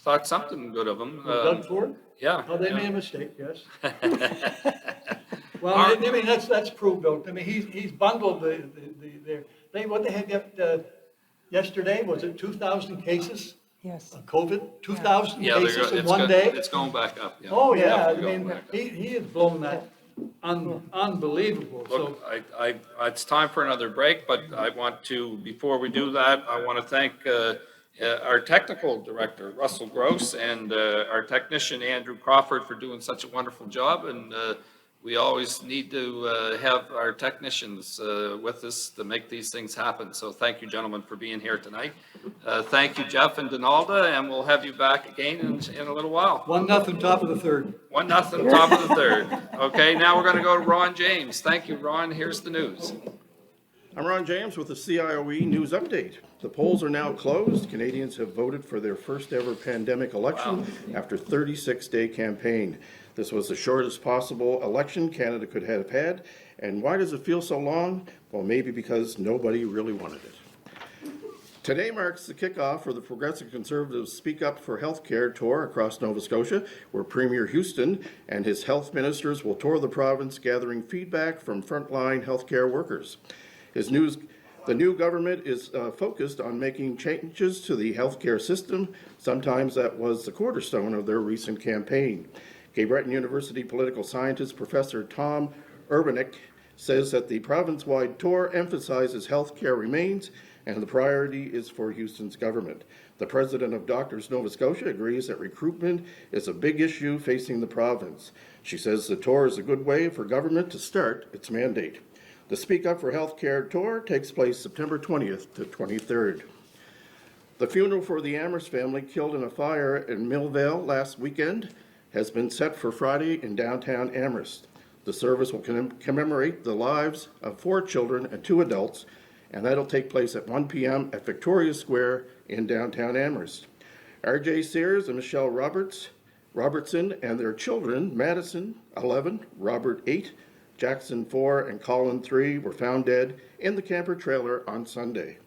thought something good of him. Doug Ford? Yeah. Oh, they yeah. made a mistake, yes. Well, I mean, that's proved out. I mean, he's bundled what they had yesterday, was it 2,000 cases Yes. of COVID? 2,000 Yeah, cases in one day? It's going back up, yeah. Oh, yeah, I Definitely going mean, back up. he has blown that unbelievable, so. Look, it's time for another break, but I want to, before we do that, I want to thank our technical director, Russell Gross, and our technician, Andrew Crawford, for doing such a wonderful job. And we always need to have our technicians with us to make these things happen. So thank you, gentlemen, for being here tonight. Thank you, Jeff and Donalda, and we'll have you back again in a little while. 1-0, top of the third. 1-0, top of the third. Okay, now we're going to go to Ron James. Thank you, Ron. Here's the news. I'm Ron James with the CIOE News Update. The polls are now closed. Canadians have voted for their first ever pandemic election after 36-day campaign. This was the shortest possible election Canada could have had. And why does it feel so long? Well, maybe because nobody really wanted it. Today marks the kickoff for the Progressive Conservatives Speak Up for Healthcare tour across Nova Scotia, where Premier Houston and his health ministers will tour the province, gathering feedback from frontline healthcare workers. The new government is focused on making changes to the healthcare system. Sometimes that was the cornerstone of their recent campaign. Cape Breton University political scientist Professor Tom Urbanek says that the province-wide tour emphasizes healthcare remains and the priority is for Houston's government. The president of Doctors Nova Scotia agrees that recruitment is a big issue facing the province. She says the tour is a good way for government to start its mandate. The Speak Up for Healthcare tour takes place September 20th to 23rd. The funeral for the Amherst family killed in a fire in Millvale last weekend has been set for Friday in downtown Amherst. The service will commemorate the lives of 4 children and 2 adults, and that'll take place at 1 p.m. at Victoria Square in downtown Amherst. R.J. Sears and Michelle Robertson and their children, Madison, 11, Robert, 8, Jackson, 4, and Colin, 3, were found dead in the camper trailer on Sunday.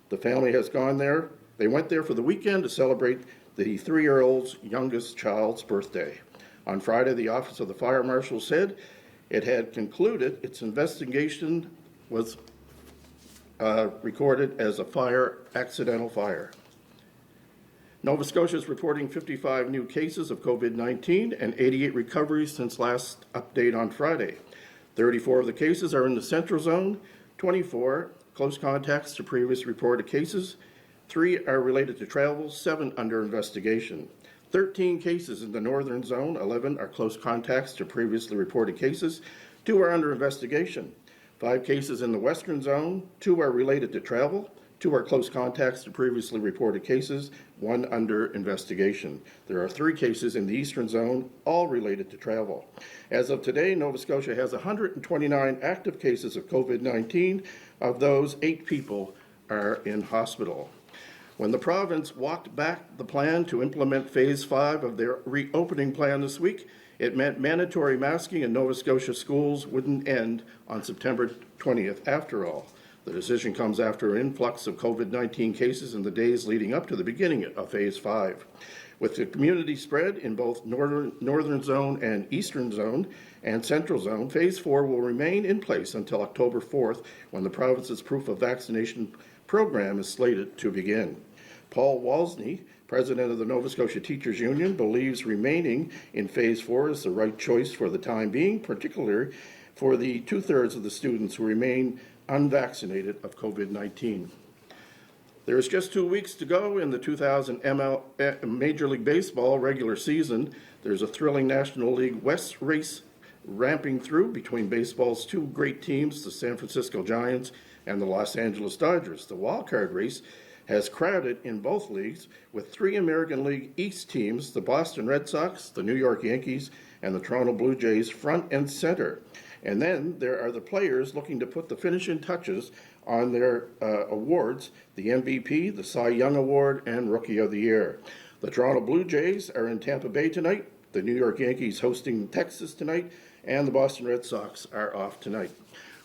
The family has gone there. They went there for the weekend to celebrate the 3-year-old's youngest child's birthday. On Friday, the Office of the Fire Marshal said it had concluded its investigation was recorded as a accidental fire. Nova Scotia is reporting 55 new cases of COVID-19 and 88 recoveries since last update on Friday. 34 of the cases are in the Central Zone, 24 close contacts to previous reported cases, 3 are related to travel, 7 under investigation. 13 cases in the Northern Zone, 11 are close contacts to previously reported cases, 2 are under investigation. 5 cases in the Western Zone, 2 are related to travel, 2 are close contacts to previously reported cases, 1 under investigation. There are 3 cases in the Eastern Zone, all related to travel. As of today, Nova Scotia has 129 active cases of COVID-19. Of those, 8 people are in hospital. When the province walked back the plan to implement Phase 5 of their reopening plan this week, it meant mandatory masking in Nova Scotia schools wouldn't end on September 20th after all. The decision comes after an influx of COVID-19 cases in the days leading up to the beginning of Phase 5. With the community spread in both Northern Zone and Eastern Zone and Central Zone, Phase 4 will remain in place until October 4th, when the province's proof of vaccination program is slated to begin. Paul Walsney, president of the Nova Scotia Teachers Union, believes remaining in Phase 4 is the right choice for the time being, particularly for the 2/3 of the students who remain unvaccinated of COVID-19. There is just 2 weeks to go in the 2000 Major League Baseball regular season. There's a thrilling National League West race ramping through between baseball's 2 great teams, the San Francisco Giants and the Los Angeles Dodgers. The wildcard race has crowded in both leagues with 3 American League East teams, the Boston Red Sox, the New York Yankees, and the Toronto Blue Jays front and center. And then there are the players looking to put the finishing touches on their awards, the MVP, the Cy Young Award, and Rookie of the Year. The Toronto Blue Jays are in Tampa Bay tonight, the New York Yankees hosting Texas tonight, and the Boston Red Sox are off tonight.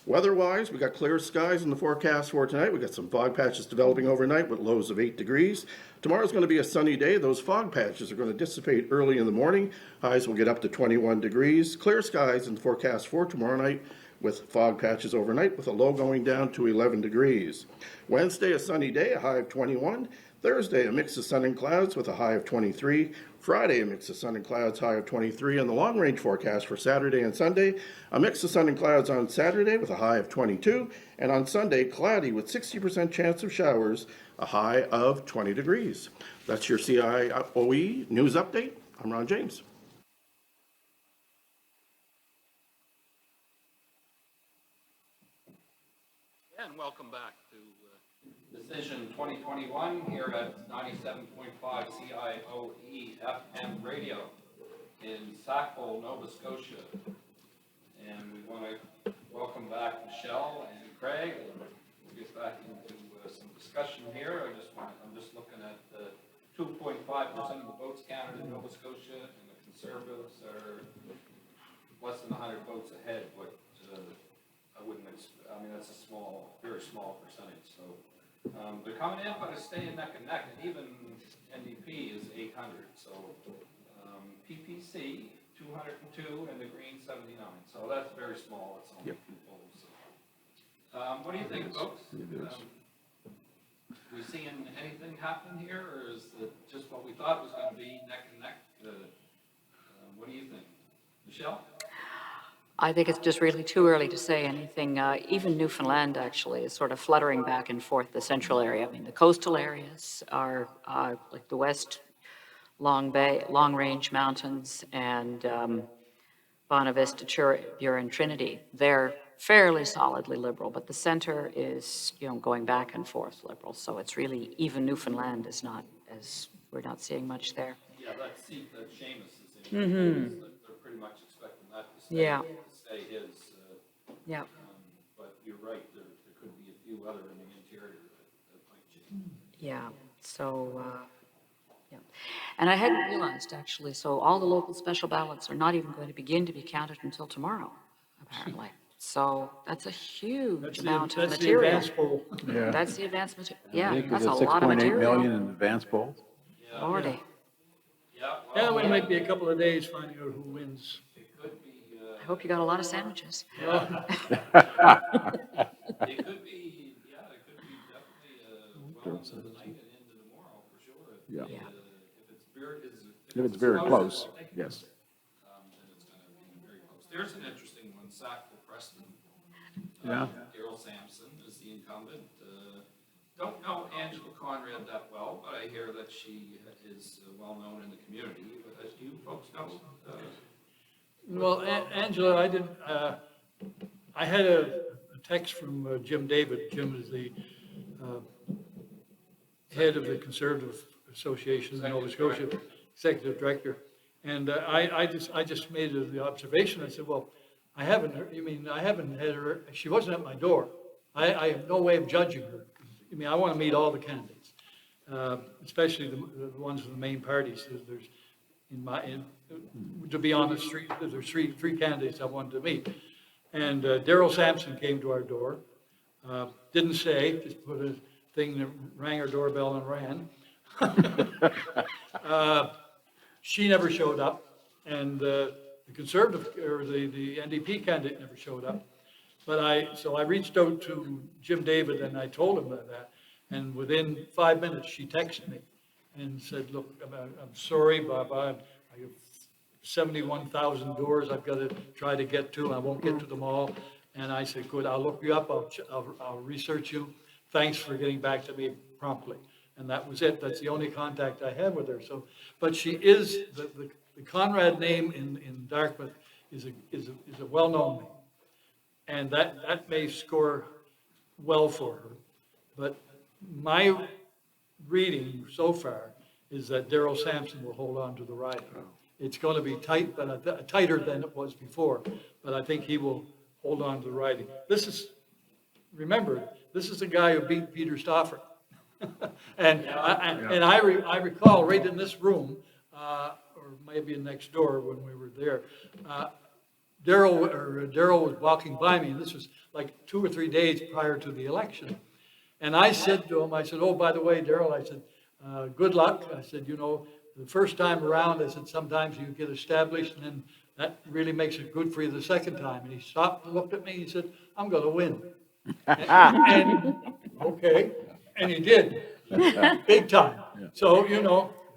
Weather-wise, we got clear skies in the forecast for tonight. We got some fog patches developing overnight with lows of 8 degrees. Tomorrow's going to be a sunny day. Those fog patches are going to dissipate early in the morning. Highs will get up to 21 degrees. Clear skies in the forecast for tomorrow night with fog patches overnight with a low going down to 11 degrees. Wednesday, a sunny day, a high of 21. Thursday, a mix of sun and clouds with a high of 23. Friday, a mix of sun and clouds, high of 23. And the long-range forecast for Saturday and Sunday, a mix of sun and clouds on Saturday with a high of 22. And on Sunday, cloudy with 60% chance of showers, a high of 20 degrees. That's your CIOE news update. I'm Ron James. And welcome back to Decision 2021 here at 97.5 CIOE FM radio in Sackville, Nova Scotia. And we want to welcome back Michelle and Craig. We'll get back into some discussion here. I'm just looking at 2.5% of the votes counted in Nova Scotia, and the Conservatives are less than 100 votes ahead, but I wouldn't, I mean, that's a small, very small percentage, so. They're coming in, but it's staying neck and neck, and even NDP is 800, so, PPC, 202, and the Green 79, so that's very small, it's only 2 polls. So. What do you think, folks? We seeing anything happen here, or is it just what we thought it was going to be, neck and neck? What do you think? Michelle? I think it's just really too early to say anything. Even Newfoundland actually is sort of fluttering back and forth, the central area. I mean, the coastal areas are like the West Long Bay, Long Range Mountains, and Bonavista, Burin, Trinity. They're fairly solidly liberal, but the center is, going back and forth liberal. So it's really, even Newfoundland is not as, we're not seeing much there. Yeah, that seat that Seamus is in, they're pretty much expecting that to stay, Yeah. his. Yeah. But you're right, there could be a few other in the interior that might change. Yeah, so, yeah. And I hadn't realized, actually, so all the local special ballots are not even going to begin to be counted until tomorrow, apparently. So that's a huge amount of That's the material. advance poll. Yeah. That's the advanced material. I Yeah, think that's it's a lot of 6.8 million material. in advance polls. Lordy. Yeah, Yeah, well, we might be a couple of days finding out who wins. it could be, I hope you got a lot of sandwiches. it could be, it could be definitely, well into the night and into tomorrow, for sure. Yeah. Yeah. If it's very close, yes. Then it's gonna be very close. There's an interesting one, Sackville Preston. Yeah. Daryl Sampson is the incumbent. Don't know Angela Conrad that well, but I hear that she is well-known in the community. But do you folks know? Well, Angela, I didn't, I had a text from Jim David. Jim is the head of the Conservative Association in Nova Scotia, executive director. And I just made the observation. I said, well, I haven't had her, she wasn't at my door. I have no way of judging her. I mean, I want to meet all the candidates, especially the ones from the main parties. There's, to be honest, there's three candidates I wanted to meet. And Daryl Sampson came to our door, didn't say, just put a thing that rang our doorbell and ran. She never showed up, and the Conservative, or the NDP candidate never showed up. But so I reached out to Jim David and I told him that. And within 5 minutes, she texted me and said, look, I'm sorry, Bob, I have 71,000 doors I've got to try to get to. I won't get to them all. And I said, good, I'll look you up. I'll research you. Thanks for getting back to me promptly. And that was it. That's the only contact I had with her. So, but she is, the Conrad name in Dartmouth is a well-known name. And that may score well for her. But my reading so far is that Daryl Sampson will hold on to the riding. It's going to be tight, but tighter than it was before. But I think he will hold on to the riding. Remember, this is the guy who beat Peter Stauffer. And I recall right in this room, or maybe next door when we were there, Daryl was walking by me, and this was like 2 or 3 days prior to the election. And I said to him, I said, oh, by the way, Daryl, I said, good luck. I said, the first time around, I said, sometimes you get established, and then that really makes it good for you the second time. And he stopped and looked at me, and he said, I'm going to win. and okay, and he did, big time. So,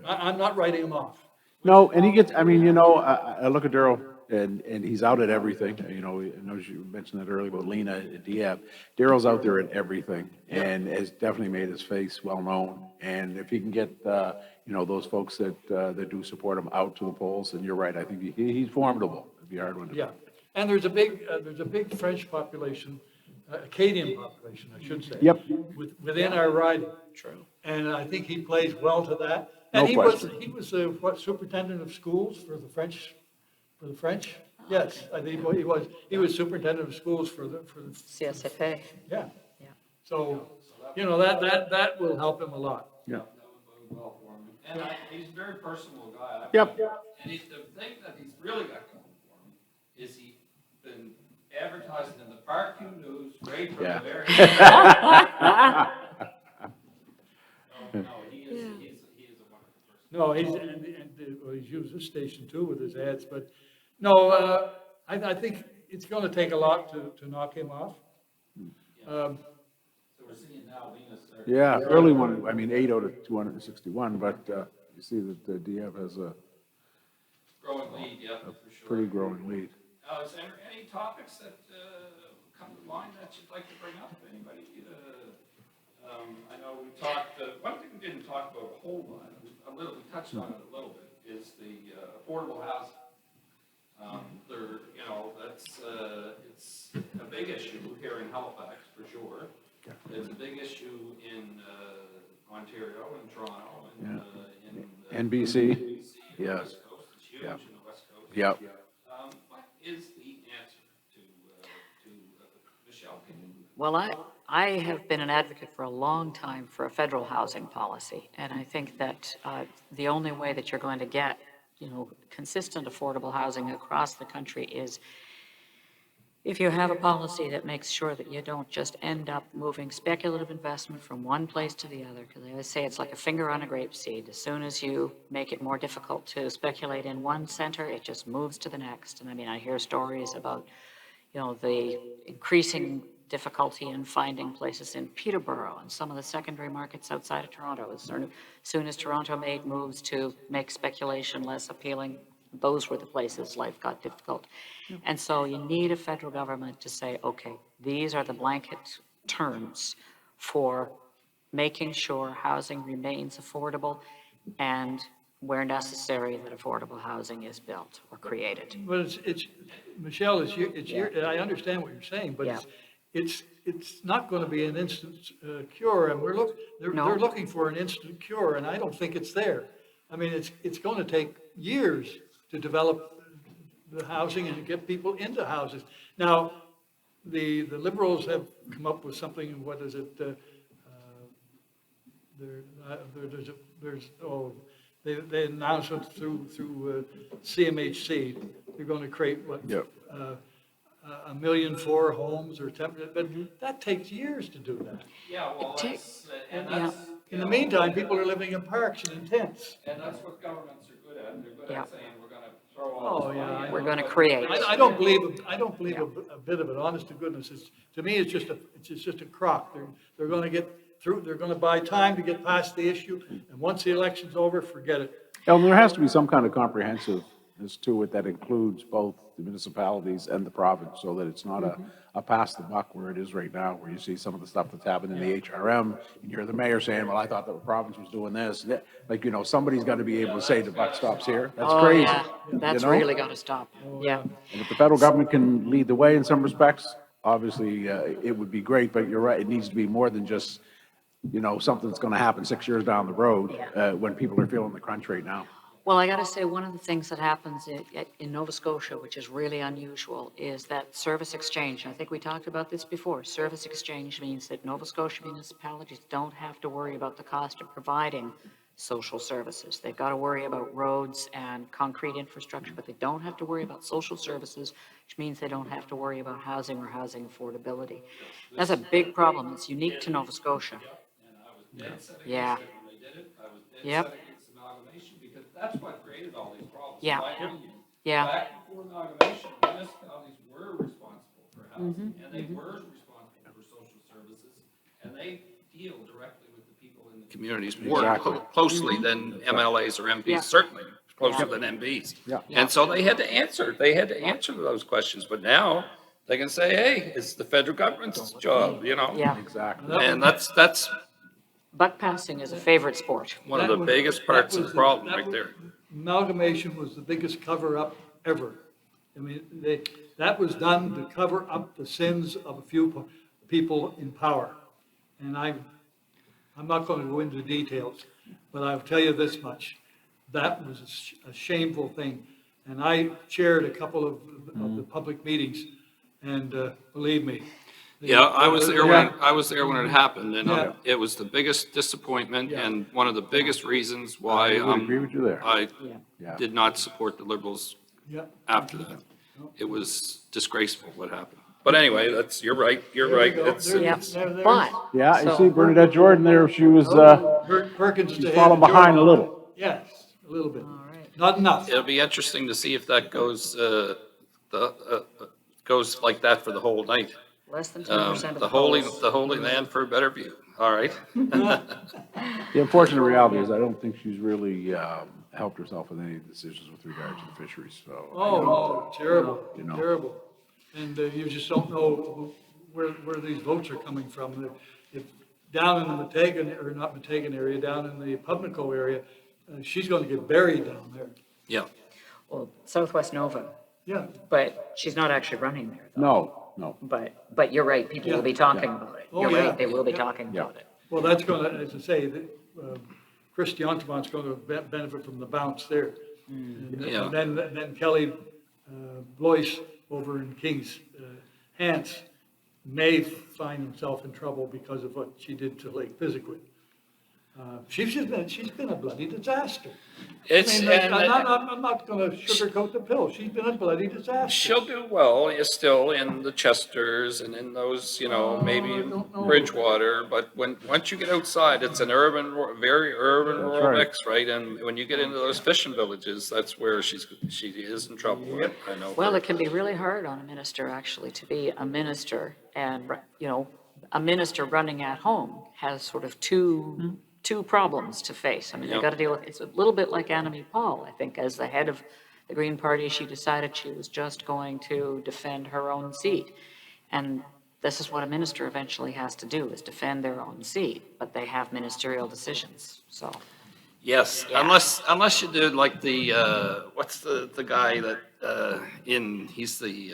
I'm not writing him off. No, and he gets, I look at Daryl, and he's out at everything. I know you mentioned that earlier about Lena at Diab. Daryl's out there at everything, and has definitely made his face well-known. And if he can get, those folks that do support him out to the polls, and you're right, I think he's formidable. It'd be a hard one to. Yeah, and there's a big French population, Acadian population, I should say. Yep. Within our riding. True. And I think he plays well to that. And No question. he was superintendent of schools for the French? Yes, I think he was superintendent of schools for the. CSFA. Yeah. Yeah. So, that will help him a lot. Yeah. That would bode well for him. And he's a very personable guy. Yep. And the thing that he's really got going for him is he's been advertising in the Parkview News right from Yeah. the very beginning. No, he is a wonderful person. No, well, he's used this station too with his ads, but, no, I think it's gonna take a lot to knock him off. So we're seeing now Venus start. Yeah, early one, I mean, 80 to 261, but you see that the DF has a Growing lead, yeah, for sure. pretty growing lead. Is there any topics that come to mind that you'd like to bring up? Anybody? I know we talked, one thing we didn't talk about a whole lot, we touched on it a little bit, is the affordable housing. It's a big issue here in Halifax, for sure. It's a big issue in Ontario and Toronto and in NBC. the Yeah. West Coast. It's huge Yeah. in the West Coast. Yep. What is the answer to Michelle? Can you? Well, I have been an advocate for a long time for a federal housing policy, and I think that the only way that you're going to get, consistent affordable housing across the country is if you have a policy that makes sure that you don't just end up moving speculative investment from one place to the other, because I always say it's like a finger on a grapeseed. As soon as you make it more difficult to speculate in one center, it just moves to the next. And I mean, I hear stories about, the increasing difficulty in finding places in Peterborough and some of the secondary markets outside of Toronto. As soon as Toronto made moves to make speculation less appealing, those were the places life got difficult. And so you need a federal government to say, okay, these are the blanket terms for making sure housing remains affordable and where necessary that affordable housing is built or created. But Michelle, I understand what you're saying, but Yeah. it's not gonna be an instant cure, and they're No. looking for an instant cure, and I don't think it's there. I mean, it's gonna take years to develop the housing and to get people into houses. Now, the Liberals have come up with something, what is it, they announced it through CMHC. They're gonna create, Yep. 1,000,004 homes or temporary, but that takes years to do that. Yeah, well, Yeah. that's, In the meantime, people are living in parks and in tents. and that's what governments are good at. They're good Yeah. at saying, we're gonna throw all Oh, this yeah, money. I in, We're but gonna create. I don't believe a bit of it, honest to goodness. To me, it's just a crock. They're gonna get through, they're gonna buy time to get past the issue, and once the election's over, forget it. And there has to be some kind of comprehensiveness to it that includes both the municipalities and the province, so that it's not a pass the buck where it is right now, where you see some of the stuff that's happened in the HRM, and you're the mayor saying, well, I thought the province was doing this. Like, somebody's got to be able to say the buck stops here. That's Oh, crazy. yeah, that's you know? really gotta stop. Yeah. And if the federal government can lead the way in some respects, obviously, it would be great, but you're right, it needs to be more than just, something that's going to happen 6 years down the road, when people are feeling the crunch right now. Well, I got to say, one of the things that happens in Nova Scotia, which is really unusual, is that service exchange. I think we talked about this before. Service exchange means that Nova Scotia municipalities don't have to worry about the cost of providing social services. They've got to worry about roads and concrete infrastructure, but they don't have to worry about social services, which means they don't have to worry about housing or housing affordability. That's a big problem. It's unique to Nova Scotia. And I was dead set against Yeah. it when they did it. I was dead Yep. set against amalgamation, because that's what created all these problems. Yeah. in my opinion. Yeah. Back before amalgamation, municipalities were responsible for housing, and they were responsible for social services, and they deal directly with the people in the communities more Exactly. closely than MLAs or MPs, Yeah. certainly closer than MPs. Yeah. And so they had to answer those questions, but now they can say, hey, it's the federal government's job, Yeah. Exactly. And that's Buck passing is a favorite sport. one of the biggest parts of the problem right there. Amalgamation was the biggest cover-up ever. I mean, that was done to cover up the sins of a few people in power. And I'm not going to go into the details, but I'll tell you this much. That was a shameful thing. And I chaired a couple of the public meetings, and believe me, Yeah, I was there when it happened, and Yeah. it was the biggest disappointment Yeah. and one of the biggest reasons why I would agree with you there. I Yeah. did not support the Liberals Yeah. after that. It was disgraceful what happened. But anyway, you're right, There you go. It's, Yep. There's- But, Yeah, you So- see Bernadette Jordan there, she was, Perkins she's to falling head of behind a Jordan. little. Yes, a little bit. all right. Not enough. it'll be interesting to see if that goes like that for the whole night. Less than 10% of The the Holy, polls. the Holy Land for a better view. All right. The unfortunate reality is I don't think she's really helped herself with any decisions with regard to the fisheries, so. Oh, terrible, You know. terrible. And you just don't know where these votes are coming from. If down in the Matagan, or not Matagan area, down in the Pubnico area, she's going to get buried down there. Yeah. Well, Southwest Nova, Yeah, but she's not actually running there, though. No. But you're right, people will be talking about it. Oh, You're yeah. right, they will be Yeah. talking Yeah. about it. well, that's going to, as I say, Chris Diontamont's going to benefit from the bounce there. Yeah. And then Kelly Blois over in King's Hants may find himself in trouble because of what she did to Lake Pisacquid. She's been a bloody disaster. It's, and I'm not going to sugarcoat the pill. She's been a bloody disaster. she'll do well, still in the Chesters and in those, maybe I don't know. Bridgewater, but once you get outside, it's an very urban That's rural right. mix, right? And when you get into those fishing villages, that's where she is in trouble, I know. Well, it can be really hard on a minister, actually, to be a minister and, a minister running at home has sort of two problems to face. I mean, they Yep. got to deal with, it's a little bit like Annemie Paul, I think, as the head of the Green Party, she decided she was just going to defend her own seat. And this is what a minister eventually has to do, is defend their own seat, but they have ministerial decisions, so. Yes, Yeah. unless you do like what's the guy that, he's the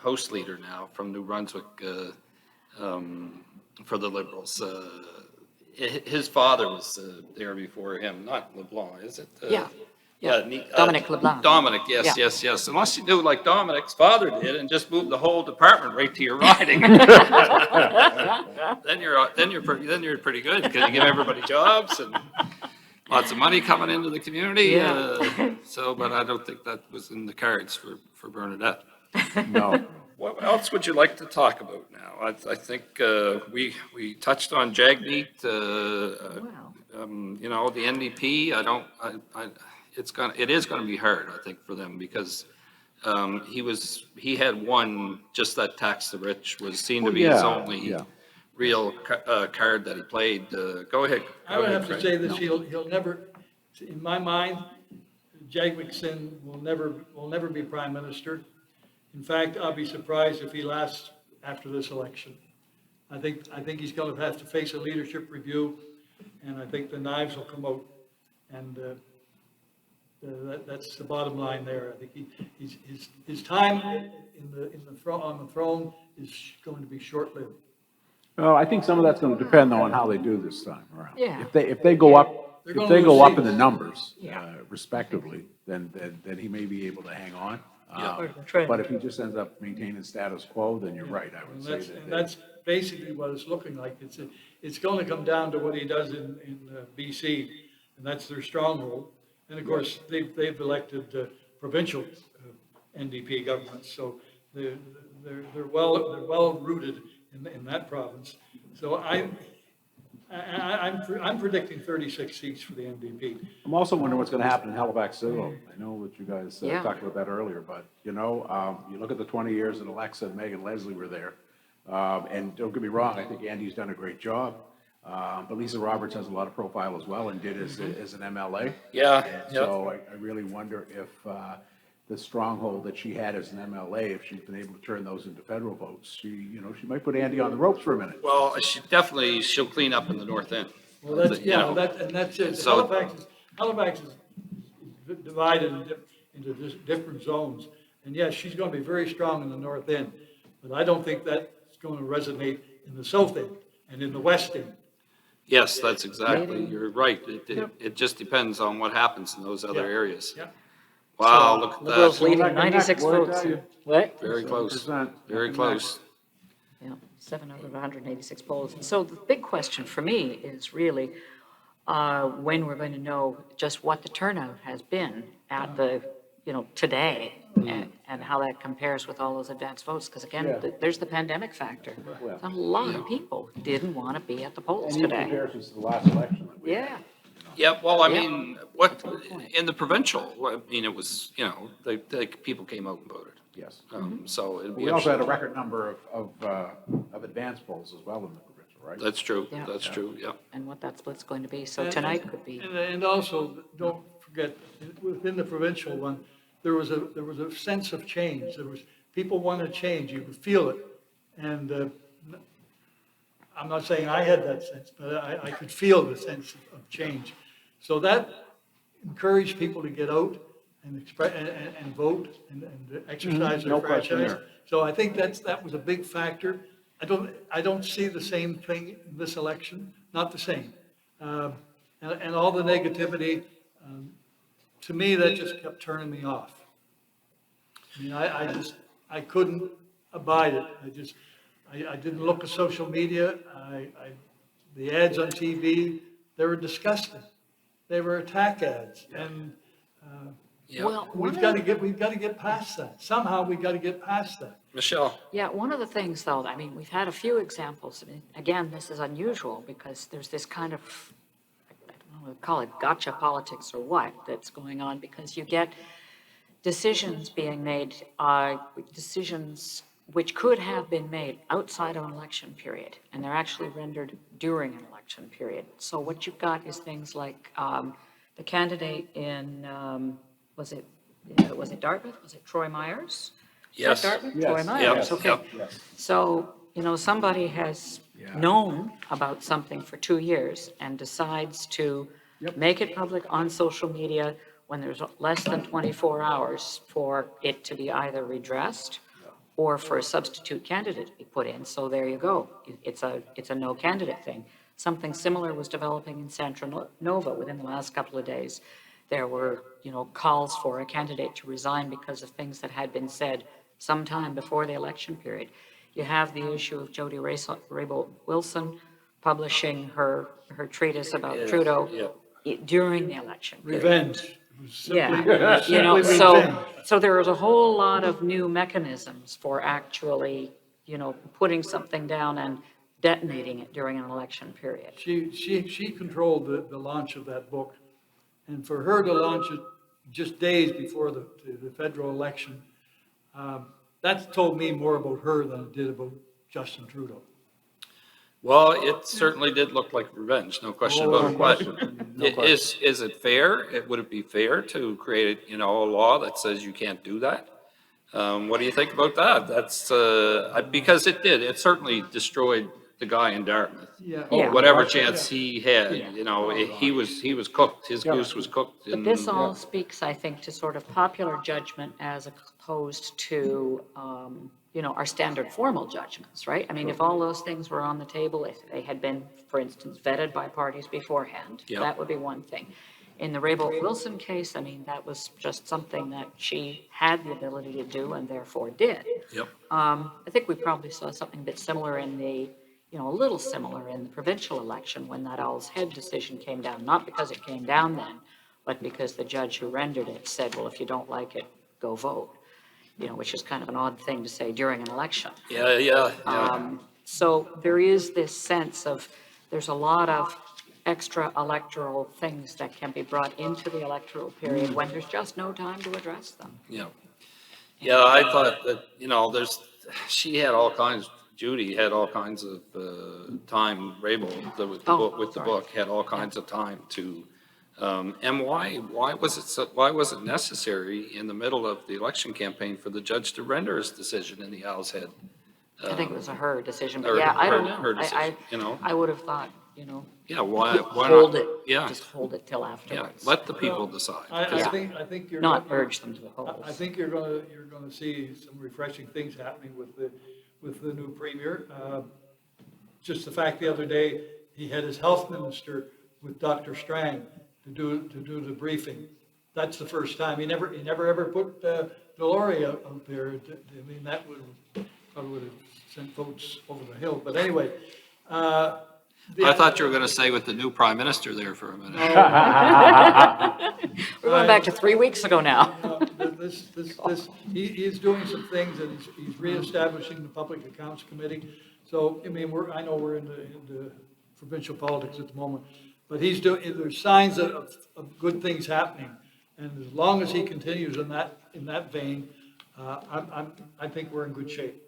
host leader now from New Brunswick, for the Liberals. His father was there before him, not LeBlanc, is it? Yeah. Yeah. Dominic LeBlanc. Dominic, Yeah. yes. Unless you do like Dominic's father did and just move the whole department right to your riding. Then you're pretty good, because you give everybody jobs and lots of money coming into the community. Yeah. But I don't think that was in the cards for Bernadette. No. What else would you like to talk about now? I think we touched on Jagmeet, Wow. the NDP. It is gonna be hard, I think, for them, because he had one, just that tax the rich seemed to be his only real card that he played. Go ahead. I would have to Craig. say this, he'll never, in my mind, Jagmeet will never be prime minister. In fact, I'll be surprised if he lasts after this election. I think he's going to have to face a leadership review, and I think the knives will come out. And that's the bottom line there. I think his time on the throne is going to be short-lived. Well, I think some of that's gonna depend though on how they do this time around. Yeah. If they go up, They're if gonna they go lose up in seats. the numbers, Yeah. respectively, then he may be able to hang on. That's right. But if he just ends up maintaining status quo, then you're right, I would And say that's, that. and that's basically what it's looking like. It's going to come down to what he does in BC, and that's their stronghold. And of course, they've elected provincial NDP governments, so they're well rooted in that province. So I'm predicting 36 seats for the NDP. I'm also wondering what's gonna happen in Halifax City. I know that you guys Yeah. talked about that earlier, but, you look at the 20 years that Alexa and Megan Leslie were there. And don't get me wrong, I think Andy's done a great job. But Lisa Roberts has a lot of profile as well and did as an MLA. Yeah. And so I really wonder if the stronghold that she had as an MLA, if she's been able to turn those into federal votes, she might put Andy on the ropes for a minute. Well, she'll clean up in the north end. Well, that's, You know. that's it. So- Halifax is divided into different zones. And yes, she's going to be very strong in the north end, but I don't think that's going to resonate in the south end and in the west end. Yes, that's exactly, you're right. It just depends on what happens in those other Yeah. areas. Yeah. Wow, look at Liberals that. leading Neck and neck, 96 boy, I votes. tell you. What? Very close, 7%. very close. Yeah. 7 out of 186 polls. So the big question for me is really when we're going to know just what the turnout has been at the, today, and how that compares with all those advance votes. Because again, there's the pandemic factor. A lot of people didn't want to be at the polls And in today. comparisons to the last election. that we had. Yeah. Yeah, well, I Yeah. mean, in the provincial, I mean, it was, people came out and voted. Yes. So it'd be We also had a interesting. record number of advance polls as well in the provincial, right? That's true, Yeah. that's true, yeah. And what that split's going to be. So tonight could be. And also, don't forget, within the provincial one, there was a sense of change. People wanted change, you could feel it. And I'm not saying I had that sense, but I could feel the sense of change. So that encouraged people to get out and express, and vote and exercise their No question franchise. there. So I think that was a big factor. I don't see the same thing in this election, not the same. And all the negativity, to me, that just kept turning me off. I mean, I couldn't abide it. I didn't look at social media. The ads on TV, they were disgusting. They were attack ads. And Yeah. Well, we've got to get past that. Somehow we got to get past that. Michelle? Yeah, one of the things, though, I mean, we've had a few examples. I mean, again, this is unusual because there's this kind of, I don't know, call it gotcha politics or what, that's going on because you get decisions being made, decisions which could have been made outside of an election period, and they're actually rendered during an election period. So what you've got is things like the candidate in, was it Dartmouth? Was it Troy Myers? Is that Yes. Dartmouth? Yes. Troy Myers, Yes. okay. Yep. Yes. So, somebody has known about something for 2 years and decides to make it public on social media when there's less than 24 hours for it to be either redressed or for a substitute candidate to be put in. So there you go. It's a no candidate thing. Something similar was developing in Santra Nova within the last couple of days. There were, calls for a candidate to resign because of things that had been said sometime before the election period. You have the issue of Jody Raybould Wilson publishing her treatise about Yes, Trudeau yeah. During the election period. Revenge. It was simply- Yeah, it was simply revenge. so there was a whole lot of new mechanisms for actually, putting something down and detonating it during an election period. She controlled the launch of that book. And for her to launch it just days before the federal election, that told me more about her than it did about Justin Trudeau. Well, it certainly did look like revenge, no question about it. But is it fair? Would it be fair to create, a law that says you can't do that? What do you think about that? That's, because it certainly destroyed the guy in Dartmouth. Yeah. Yeah. Whatever chance he had, he was cooked, his goose was cooked. But and- this all speaks, I think, to sort of popular judgment as opposed to, our standard formal judgments, right? I mean, if all those things were on the table, if they had been, for instance, vetted by parties beforehand, Yeah. that would be one thing. In the Raybould Wilson case, I mean, that was just something that she had the ability to do and therefore did. Yep. I think we probably saw something a bit similar in the, a little similar in the provincial election when that Owl's Head decision came down, not because it came down then, but because the judge who rendered it said, well, if you don't like it, go vote, which is kind of an odd thing to say during an election. Yeah. So there is this sense of, there's a lot of extra electoral things that can be brought into the electoral period when there's just no time to address them. Yeah. Yeah, I thought that, she had all kinds, Judy had all kinds of time, Raybould, with the book, had all kinds of time to, and why was it necessary in the middle of the election campaign for the judge to render his decision in the Owl's Head? I think it was her decision, but Or yeah, I don't her know. decision, I would have thought, Yeah, why not? hold it, Yeah, just hold it till yeah, afterwards. let the people decide. I think you're. Not urge them to the polls. I think you're gonna see some refreshing things happening with the new premier. Just the fact the other day, he had his health minister with Dr. Strang to do the briefing. That's the first time. He never ever put Deloria out there. I mean, that would, probably would have sent votes over the hill. But anyway, I thought you were going to say with the new prime minister there for a minute. We're going back to 3 weeks ago now. He is doing some things, and he's reestablishing the Public Accounts Committee. So, I mean, I know we're in the provincial politics at the moment, but there's signs of good things happening. And as long as he continues in that vein, I think we're in good shape.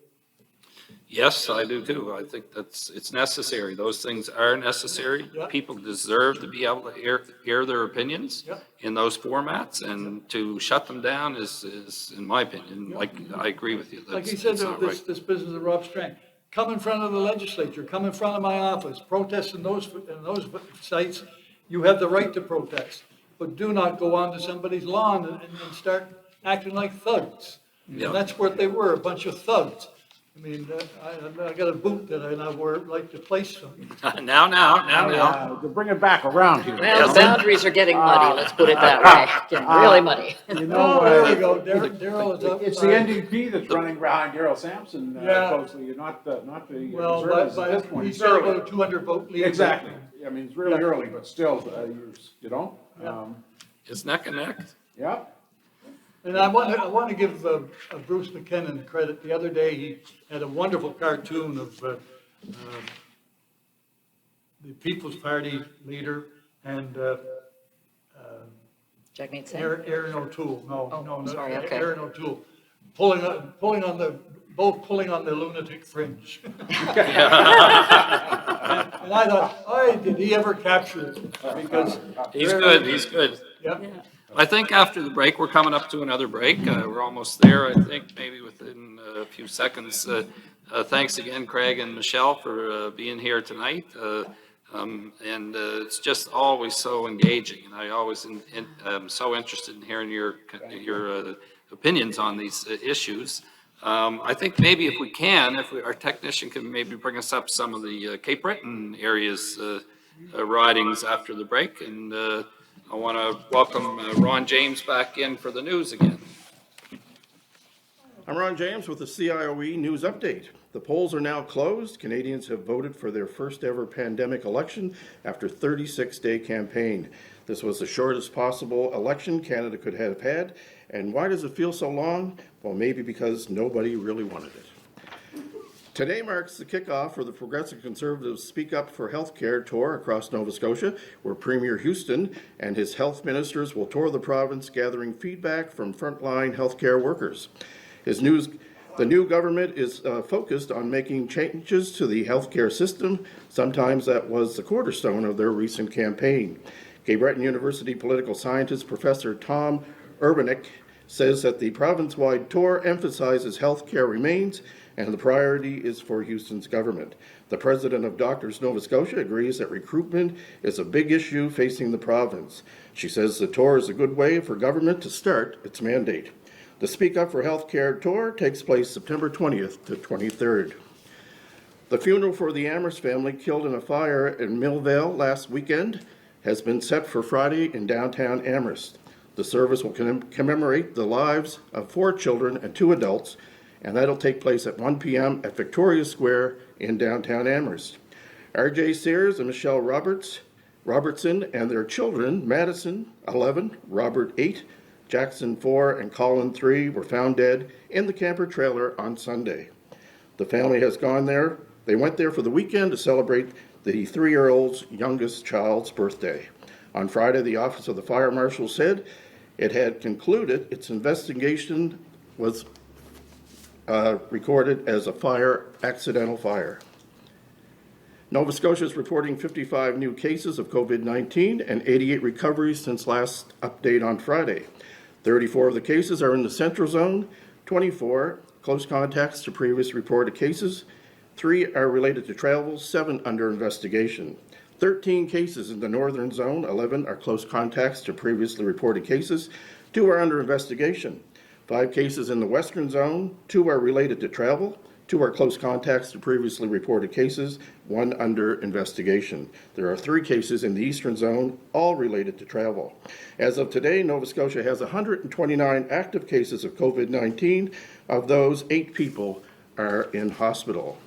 Yes, I do too. I think it's necessary. Those things are necessary. Yeah. People deserve to be able to air their opinions Yeah. in those formats, and to shut them down is, in my opinion, like, I agree with you. Like he That's- said, it's not right. this business of Rob Strang, come in front of the legislature, come in front of my office, protest in those sites. You have the right to protest, but do not go onto somebody's lawn and start acting like thugs. Yeah. And that's what they were, a bunch of thugs. I mean, I got a boot that I now like to place them. Now. To bring it back around here. Well, the boundaries are getting muddy, let's put it that way, getting really muddy. You know, There we go, Daryl is up. it's the NDP that's running behind Daryl Sampson Yeah. closely, not the Well, Conservatives at this point. he's It's got early. about a 200 vote lead. Exactly. I mean, it's really Yeah. early, but still, you know, It's neck and neck. yeah. And I want to give Bruce McKinnon credit. The other day, he had a wonderful cartoon of the People's Party leader and Jagmeet Singh? Aaron O'Toole. Oh, No, sorry, okay. Aaron O'Toole, pulling on the lunatic fringe. And I thought, did he ever capture it? Because He's good. yeah. I think after the break, we're coming up to another break. We're almost there, I think, maybe within a few seconds. Thanks again, Craig and Michelle, for being here tonight. And it's just always so engaging, and I always am so interested in hearing your opinions on these issues. I think maybe if we can, our technician can maybe bring us up some of the Cape Breton areas ridings after the break, and I want to welcome Ron James back in for the news again. I'm Ron James with the CIOE News Update. The polls are now closed. Canadians have voted for their first ever pandemic election after a 36-day campaign. This was the shortest possible election Canada could have had. And why does it feel so long? Well, maybe because nobody really wanted it. Today marks the kickoff for the Progressive Conservatives Speak Up for Healthcare tour across Nova Scotia, where Premier Houston and his health ministers will tour the province, gathering feedback from frontline healthcare workers. The new government is focused on making changes to the healthcare system. Sometimes that was the cornerstone of their recent campaign. Cape Breton University political scientist Professor Tom Urbanek says that the province-wide tour emphasizes healthcare remains and the priority is for Houston's government. The president of Doctors Nova Scotia agrees that recruitment is a big issue facing the province. She says the tour is a good way for government to start its mandate. The Speak Up for Healthcare tour takes place September 20th to 23rd. The funeral for the Amherst family killed in a fire in Millvale last weekend has been set for Friday in downtown Amherst. The service will commemorate the lives of 4 children and 2 adults, and that'll take place at 1 p.m. at Victoria Square in downtown Amherst. R.J. Sears and Michelle Robertson and their children, Madison, 11, Robert, 8, Jackson, 4, and Colin, 3, were found dead in the camper trailer on Sunday. The family has gone there. They went there for the weekend to celebrate the 3-year-old's youngest child's birthday. On Friday, the Office of the Fire Marshal said it had concluded its investigation was recorded as a accidental fire. Nova Scotia is reporting 55 new cases of COVID-19 and 88 recoveries since last update on Friday. 34 of the cases are in the Central Zone, 24 close contacts to previous reported cases, 3 are related to travel, 7 under investigation. 13 cases in the Northern Zone, 11 are close contacts to previously reported cases, 2 are under investigation. 5 cases in the Western Zone, 2 are related to travel, 2 are close contacts to previously reported cases, 1 under investigation. There are 3 cases in the Eastern Zone, all related to travel. As of today, Nova Scotia has 129 active cases of COVID-19. Of those, 8 people are in hospital.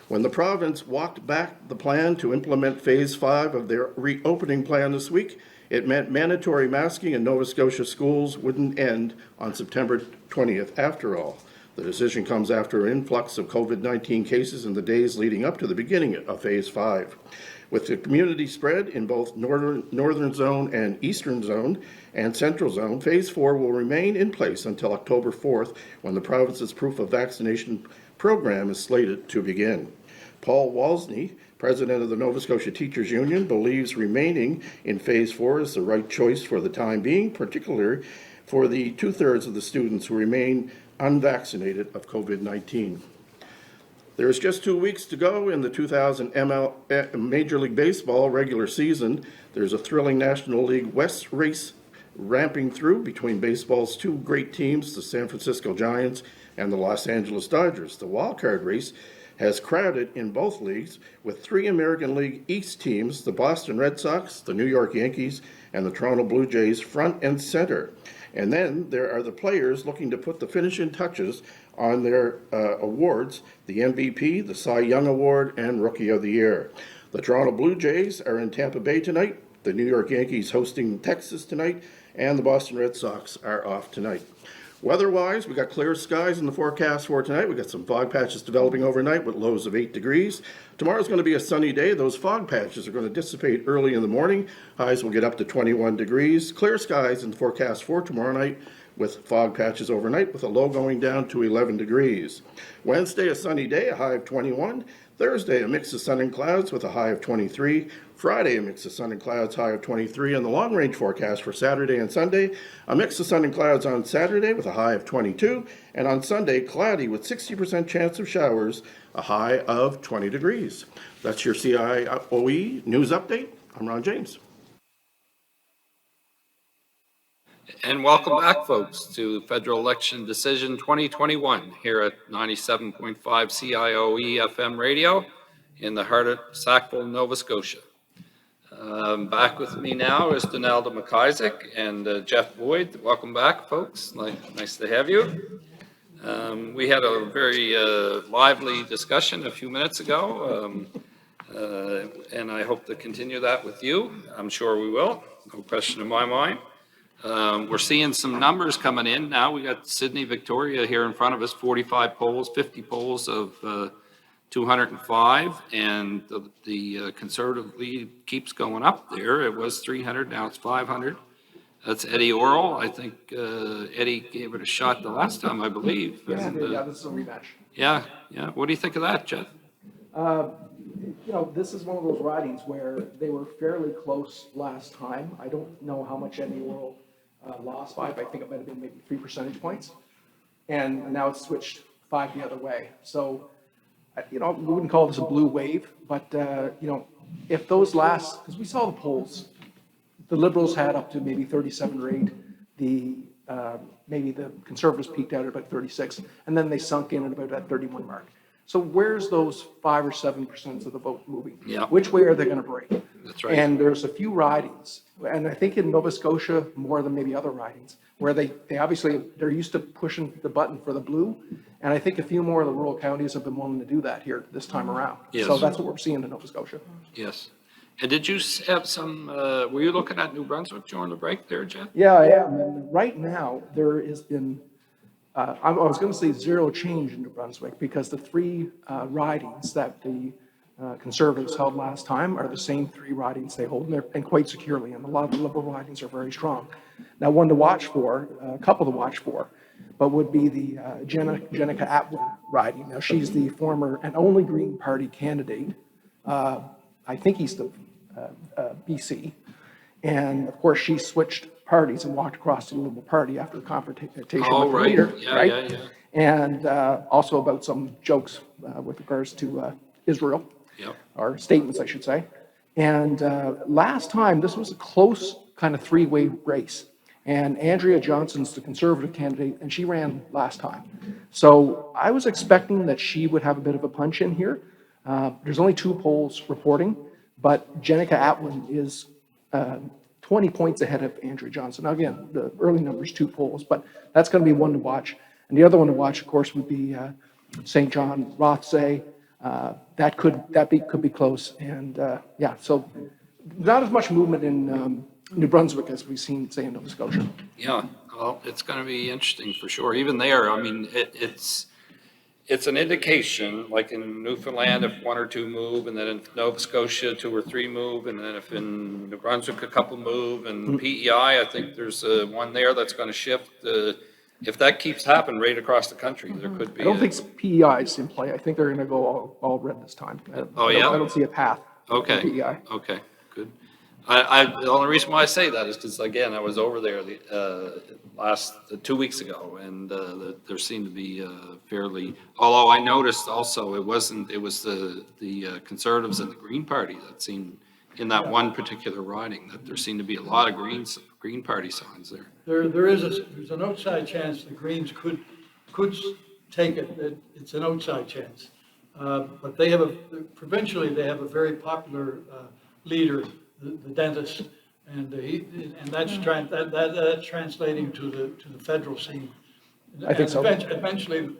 When the province walked back the plan to implement Phase 5 of their reopening plan this week, it meant mandatory masking in Nova Scotia schools wouldn't end on September 20th after all. The decision comes after an influx of COVID-19 cases in the days leading up to the beginning of Phase 5. With the community spread in both northern zone and eastern zone and central zone, Phase 4 will remain in place until October 4th, when the province's proof of vaccination program is slated to begin. Paul Walsney, president of the Nova Scotia Teachers Union, believes remaining in Phase 4 is the right choice for the time being, particularly for the two-thirds of the students who remain unvaccinated of COVID-19. There is just 2 weeks to go in the 2000 Major League Baseball regular season. There's a thrilling National League West race ramping through between baseball's two great teams, the San Francisco Giants and the Los Angeles Dodgers. The wildcard race has crowded in both leagues with three American League East teams, the Boston Red Sox, the New York Yankees, and the Toronto Blue Jays front and center. And then there are the players looking to put the finishing touches on their awards, the MVP, the Cy Young Award, and Rookie of the Year. The Toronto Blue Jays are in Tampa Bay tonight, the New York Yankees hosting Texas tonight, and the Boston Red Sox are off tonight. Weather-wise, we got clear skies in the forecast for tonight. We got some fog patches developing overnight with lows of 8 degrees. Tomorrow's going to be a sunny day. Those fog patches are going to dissipate early in the morning. Highs will get up to 21 degrees. Clear skies in the forecast for tomorrow night with fog patches overnight with a low going down to 11 degrees. Wednesday, a sunny day, a high of 21. Thursday, a mix of sun and clouds with a high of 23. Friday, a mix of sun and clouds, high of 23. And the long-range forecast for Saturday and Sunday, a mix of sun and clouds on Saturday with a high of 22. And on Sunday, cloudy with 60% chance of showers, a high of 20 degrees. That's your CIOE news update. I'm Ron James. And welcome back, folks, to Federal Election Decision 2021 here at 97.5 CIOE FM radio in the heart of Sackville, Nova Scotia. Back with me now is Donalda McIsaac and Jeff Boyd. Welcome back, folks. Nice to have you. We had a very lively discussion a few minutes ago, and I hope to continue that with you. I'm sure we will, no question in my mind. We're seeing some numbers coming in now. We got Sydney, Victoria here in front of us, 45 polls, 50 polls of 205, and the Conservative lead keeps going up there. It was 300, now it's 500. That's Eddie Orrell. I think Eddie gave it a shot the last time, I believe. Yes, And, yeah, this is a rematch. yeah. What do you think of that, Jeff? You know, this is one of those ridings where they were fairly close last time. I don't know how much Eddie Orrell lost by, but I think it might have been maybe 3 percentage points. And now it's switched 5 the other way. So, you know, we wouldn't call this a blue wave, but, you know, if those last, because we saw the polls, the Liberals had up to maybe 37 or 8. Maybe the Conservatives peaked out at about 36, and then they sunk in at about that 31 mark. So where's those 5 or 7% of the vote moving? Yeah. Which way are they going to break? That's right. And there's a few ridings, and I think in Nova Scotia more than maybe other ridings, where they obviously, they're used to pushing the button for the blue. And I think a few more of the rural counties have been willing to do that here this time around. Yes. So that's what we're seeing in Nova Scotia. Yes. And did you have some, were you looking at New Brunswick during the break there, Jeff? Yeah, I am. And right now, there has been, I was going to say zero change in New Brunswick because the 3 ridings that the Conservatives held last time are the same 3 ridings they hold, and quite securely. And a lot of the Liberal ridings are very strong. Now, one to watch for, a couple to watch for, but would be the Jenica Atwood riding. Now, she's the former and only Green Party candidate, I think east of BC. And of course, she switched parties and walked across to the Liberal Party after a confrontation with the right. leader, Yeah, right? yeah. And also about some jokes with regards to Israel, Yep. or statements, I should say. And last time, this was a close kind of 3-way race. And Andrea Johnson's the Conservative candidate, and she ran last time. So I was expecting that she would have a bit of a punch in here. There's only 2 polls reporting, but Jenica Atwood is 20 points ahead of Andrea Johnson. Now, again, the early numbers, 2 polls, but that's going to be one to watch. And the other one to watch, of course, would be St. John, Rothsay, could be close. And yeah, so not as much movement in New Brunswick as we've seen, say, in Nova Scotia. Yeah, well, it's going to be interesting for sure. Even there, I mean, it's an indication, like in Newfoundland, if one or two move, and then in Nova Scotia, two or three move, and then if in New Brunswick, a couple move, and PEI, I think there's one there that's going to shift. If that keeps happening right across the country, there could be. I don't think PEI is in play. I think they're going to go all red this time. Oh, yeah? I don't see a path for Okay, PEI. okay, good. The only reason why I say that is because, again, I was over there the 2 weeks ago, and there seemed to be fairly, although I noticed also it was the Conservatives and the Green Party that seemed, in that one particular riding, that there seemed to be a lot of Green Party signs there. There's an outside chance the Greens could take it. It's an outside chance. But provincially, they have a very popular leader, the dentist, and that's translating to the federal scene. I think so. Eventually,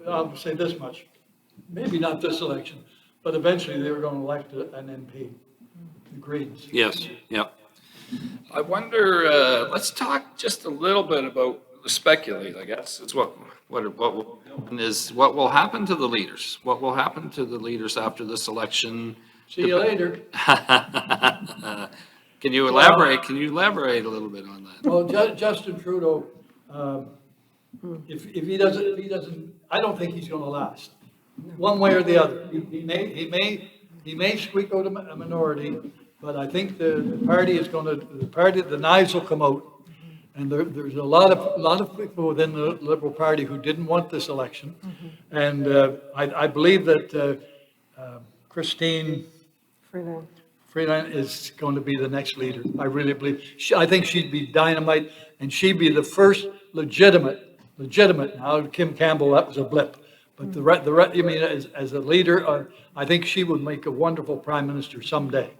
I'll say this much, maybe not this election, but eventually they were going to elect an MP, the Greens. Yes, yeah. I wonder, let's talk just a little bit about, speculate, I guess. It's what will happen to the leaders? What will happen to the leaders after this election? See you later. Can you elaborate? Can you elaborate a little bit on that? Well, Justin Trudeau, if he doesn't, I don't think he's going to last, one way or the other. He may squeak out a minority, but I think the party is going to, the knives will come out. And there's a lot of people within the Liberal Party who didn't want this election. And I believe that Christine Freeland is going to be the next leader. I really believe. I think she'd be dynamite, and she'd be the first legitimate. Now, Kim Campbell, that was a blip. But I mean, as a leader, I think she would make a wonderful prime minister someday.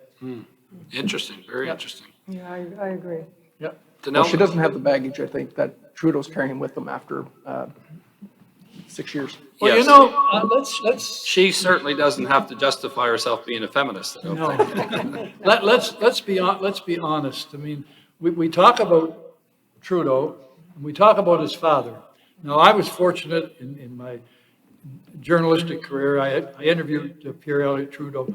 Interesting, very interesting. Yeah, I agree. Yep. Well, she doesn't have the baggage, I think, that Trudeau's carrying with him after 6 years. Well, Yes. you know, let's She certainly doesn't have to justify herself being a feminist, I don't think. no. Let's be honest. I mean, we talk about Trudeau, and we talk about his father. Now, I was fortunate in my journalistic career. I interviewed Pierre Elliott Trudeau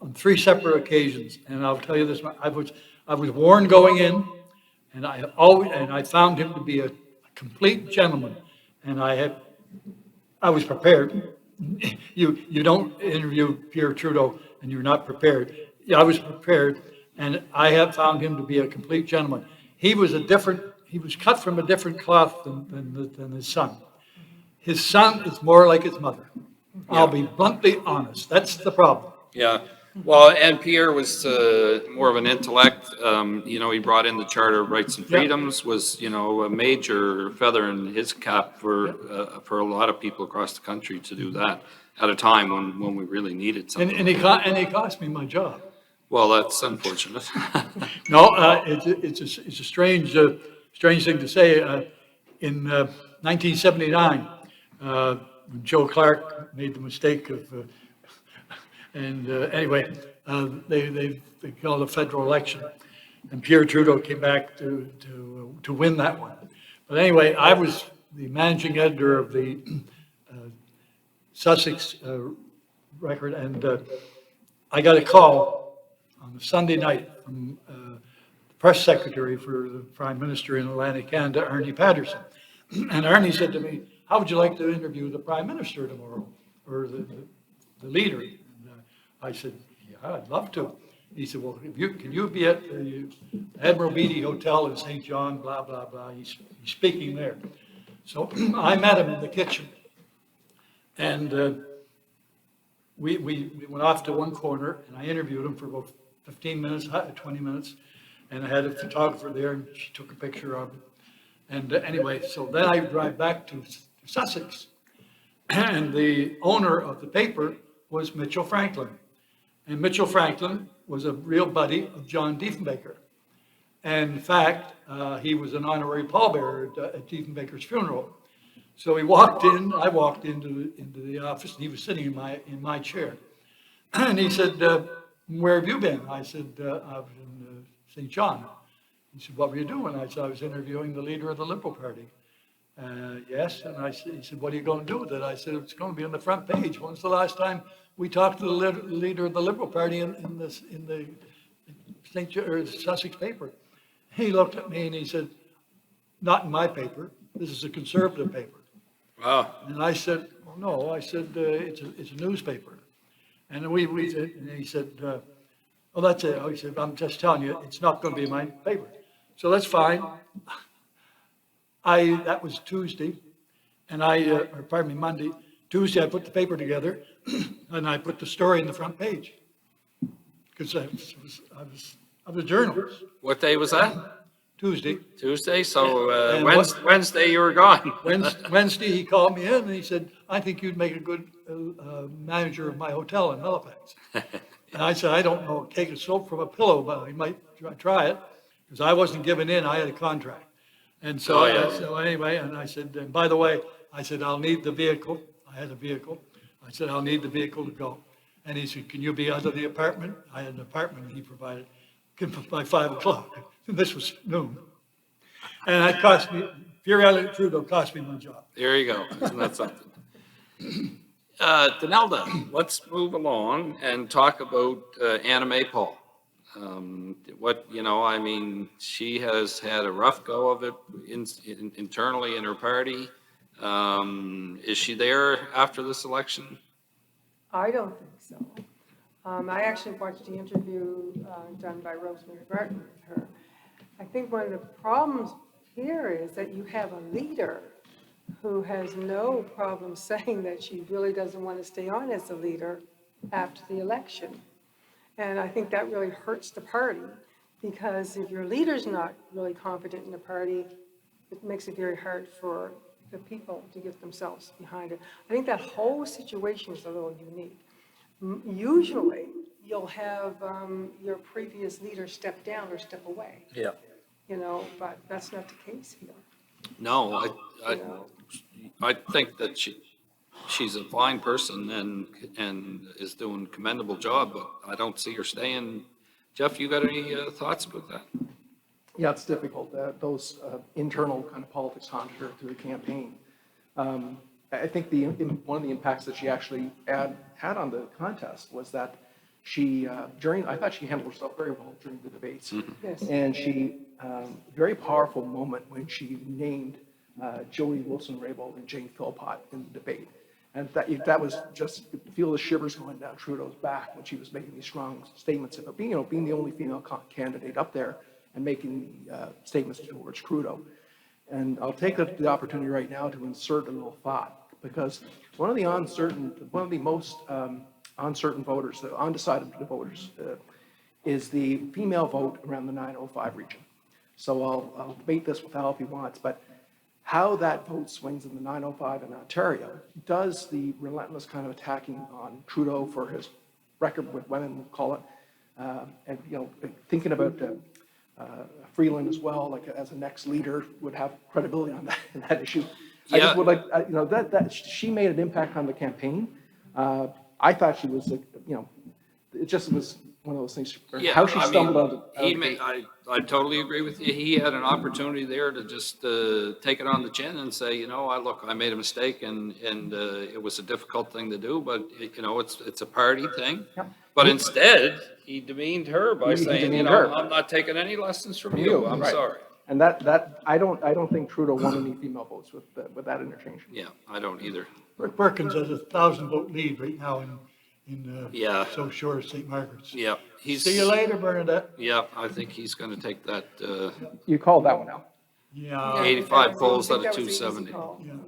on 3 separate occasions, and I'll tell you this: I was warned going in, and I found him to be a complete gentleman, and I was prepared. You don't interview Pierre Trudeau and you're not prepared. Yeah, I was prepared, and I have found him to be a complete gentleman. He was cut from a different cloth than his son. His son is more like his mother. I'll be bluntly honest. That's the problem. Yeah, well, and Pierre was more of an intellect. He brought in the Charter of Rights and Freedoms, was, a major feather in his cap for a lot of people across the country to do that at a time when we really needed something. And he cost me my job. Well, that's unfortunate. No, it's a strange thing to say. In 1979, when Joe Clark made the mistake of, anyway, they called a federal election, and Pierre Trudeau came back to win that one. But anyway, I was the managing editor of the Sussex Record, and I got a call on a Sunday night from the press secretary for the Prime Minister in Atlantic Canada, Arnie Patterson. And Arnie said to me, "How would you like to interview the Prime Minister tomorrow, or the leader?" And I said, "Yeah, I'd love to." He said, "Well, can you be at the Admiral Beatty Hotel in St. John, blah, blah, blah." He's speaking there. So I met him in the kitchen. And we went off to one corner, and I interviewed him for about 15 minutes, 20 minutes. And I had a photographer there, and she took a picture of it. And anyway, so then I drive back to Sussex. And the owner of the paper was Mitchell Franklin. And Mitchell Franklin was a real buddy of John Diefenbaker. And in fact, he was an honorary pallbearer at Diefenbaker's funeral. So he walked in, I walked into the office, and he was sitting in my chair. And he said, where have you been? I said, I was in St. John. He said, what were you doing? I said, I was interviewing the leader of the Liberal Party. Yes, and he said, what are you going to do with it? I said, it's going to be on the front page. When's the last time we talked to the leader of the Liberal Party in the Sussex paper? He looked at me and he said, not in my paper. This is a conservative paper. Wow. And I said, well, no. I said, it's a newspaper. And and he said, well, that's it. He said, I'm just telling you, it's not going to be my paper. So that's fine. That was Tuesday, and Monday. Tuesday, I put the paper together, and I put the story in the front page. Because I was a journalist. What day was that? Tuesday. Tuesday, so And Wednesday you were gone. Wednesday, he called me in and he said, I think you'd make a good manager of my hotel in Halifax. And I said, I don't know, take a soap from a pillow, but I might try it, because I wasn't giving in, I had a contract. And so, Oh, yeah. so anyway, and I said, and by the way, I said, I'll need the vehicle. I had a vehicle. I said, I'll need the vehicle to go. And he said, can you be out of the apartment? I had an apartment he provided by 5 o'clock. And this was noon. And that cost me, Pierre Trudeau cost me my job. There you go. Isn't that something? Denelda, let's move along and talk about Anna May Paul. She has had a rough go of it internally in her party. Is she there after this election? I don't think so. I actually watched the interview done by Rosemary Barton with her. I think one of the problems here is that you have a leader who has no problem saying that she really doesn't want to stay on as a leader after the election. And I think that really hurts the party, because if your leader's not really confident in the party, it makes it very hard for the people to get themselves behind it. I think that whole situation is a little unique. Usually, you'll have your previous leader step down or step away. Yeah. But that's not the case here. No, I think that she's a fine person and is doing a commendable job, but I don't see her staying. Jeff, you got any thoughts about that? Yeah, it's difficult. Those internal kind of politics haunted her through the campaign. I think one of the impacts that she actually had on the contest was that I thought she handled herself very well during the debates. Mm-hmm. Yes. And very powerful moment when she named Jody Wilson-Raybould and Jane Philpott in the debate. And that was just, you could feel the shivers going down Trudeau's back when she was making these strong statements about being the only female candidate up there and making statements towards Trudeau. And I'll take the opportunity right now to insert a little thought, because one of the most uncertain voters, the undecided voters, is the female vote around the 905 region. So I'll debate this with Al if he wants, but how that vote swings in the 905 in Ontario does the relentless kind of attacking on Trudeau for his record with women, we'll call it, and thinking about Freeland as well, like as a next leader, would have credibility on that issue. Yeah. I just would like, that she made an impact on the campaign. I thought she was, it just was one of those things. Yeah, How she stumbled I totally agree with you. He had an opportunity there to just take it on the chin and say, I made a mistake and it was a difficult thing to do, but it's a party thing. Yep. But instead, he demeaned her by saying, demeaned her. I'm not taking any lessons from you. I'm right. sorry. And that I don't think Trudeau won any female votes with that interchange. Yeah, I don't either. Rick Perkins has a 1,000-vote lead right now in Yeah. So Shore, St. Margaret's. Yeah. See you later, Bernadette. Yeah, I think he's going to take that. You called that one out. Yeah. 85 polls I out of think that was an easy 270. call Yeah. on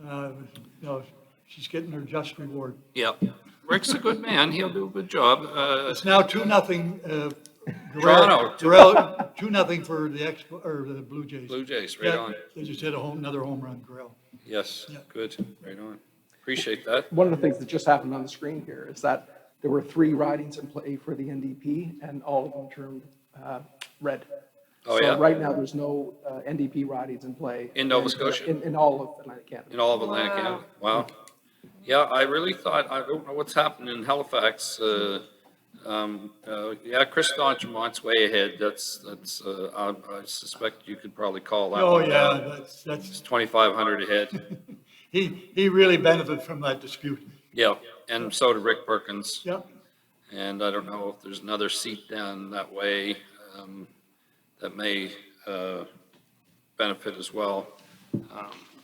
that one. No, she's getting her just reward. Yeah. Rick's a good man. He'll do a good job. It's now 2-0. Toronto. 2-0 for the Blue Jays. Blue Jays, right Yeah, on. They just hit another home run, Gorell. Yes, Yeah. good, right on. Appreciate that. One of the things that just happened on the screen here is that there were 3 ridings in play for the NDP, and all of them turned red. Oh, So yeah. right now, there's no NDP ridings in play. In Nova Scotia? In all of Atlantic Canada. In all of Atlantic Canada? Wow. Yeah, I really thought, I don't know what's happening in Halifax. Yeah, Chris D'Entremont's way ahead. I suspect you could probably call that Oh, one yeah, down. that's, It's 2,500 ahead. he really benefited from that dispute. Yeah, and so did Rick Perkins. Yep. And I don't know if there's another seat down that way that may benefit as well.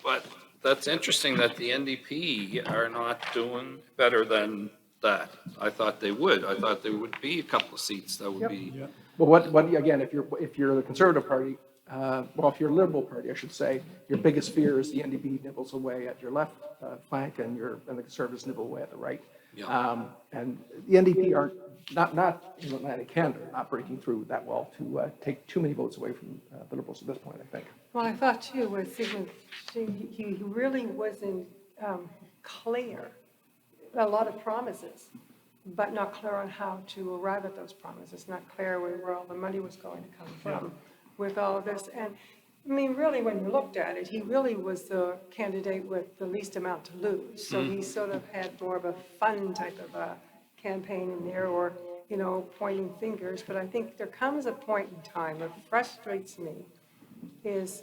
But that's interesting that the NDP are not doing better than that. I thought they would. I thought there would be a couple of seats that would be. Well, again, if you're the Conservative Party, well, if you're a Liberal Party, I should say, your biggest fear is the NDP nibbles away at your left flank and the Conservatives nibble away at the right. Yeah. And the NDP are not in Atlantic Canada, not breaking through that well to take too many votes away from the Liberals at this point, I think. Well, I thought too, was he really wasn't clear. A lot of promises, but not clear on how to arrive at those promises, not clear where all the money was going to come from with all of this. And I mean, really, when you looked at it, he really was the candidate with the least amount to lose. So he sort of had more of a fun type of a campaign in there, or, you know, pointing fingers. But I think there comes a point in time that frustrates me is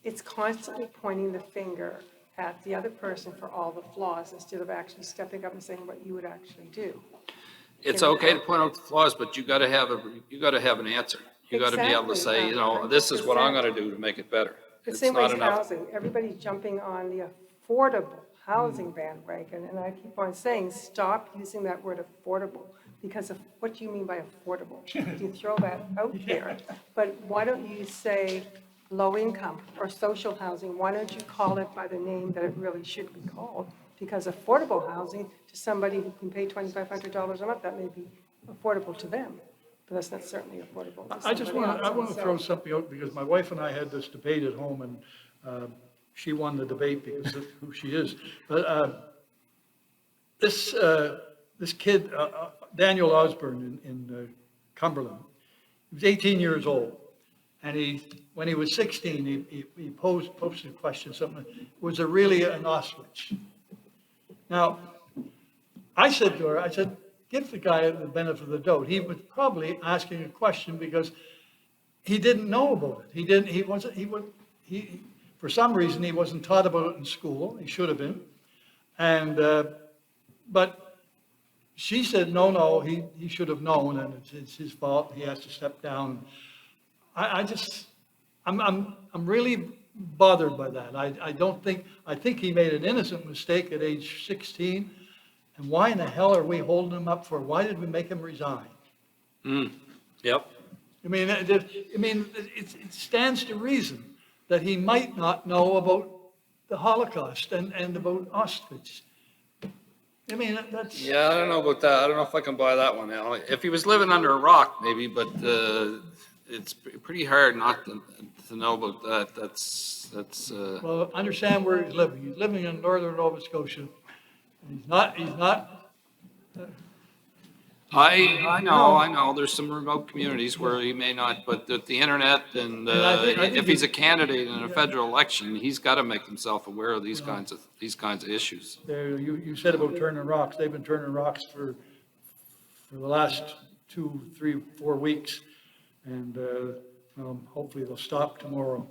it's constantly pointing the finger at the other person for all the flaws instead of actually stepping up and saying what you would actually do. It's okay to point out the flaws, but you gotta have an answer. You gotta be able to say, you know, this is what I'm gonna do to make it better. The It's same way not as enough. housing, everybody's jumping on the affordable housing bandwagon, and I keep on saying, stop using that word affordable, because of what do you mean by affordable? You throw that out there, but why don't you say low income or social housing? Why don't you call it by the name that it really should be called? Because affordable housing, to somebody who can pay $2,500 a month, that may be affordable to them, but that's not certainly affordable to I just somebody want to, else. And throw so- something out, because my wife and I had this debate at home, and she won the debate because of who she is. But this kid, Daniel Osborne in Cumberland, he was 18 years old, and when he was 16, he posted a question, something, was there really an ostrich? Now, I said to her, give the guy the benefit of the doubt. He was probably asking a question because he didn't know about it. For some reason, he wasn't taught about it in school. He should have been. And, but she said, no, he should have known, and it's his fault. He has to step down. I'm really bothered by that. I think he made an innocent mistake at age 16. And why in the hell are we holding him up for? Why did we make him resign? Yep. I mean, it stands to reason that he might not know about the Holocaust and about Auschwitz. I mean, that's. Yeah, I don't know about that. I don't know if I can buy that one, Al. If he was living under a rock, maybe, but it's pretty hard not to know about that. That's. Well, understand where he's living. He's living in northern Nova Scotia. He's not. I know. There's some remote communities where he may not, but the internet and I think if he's a candidate in a federal election, he's got to make himself aware of these kinds of issues. You said about turning rocks. They've been turning rocks for the last 2, 3, 4 weeks, and hopefully they'll stop tomorrow.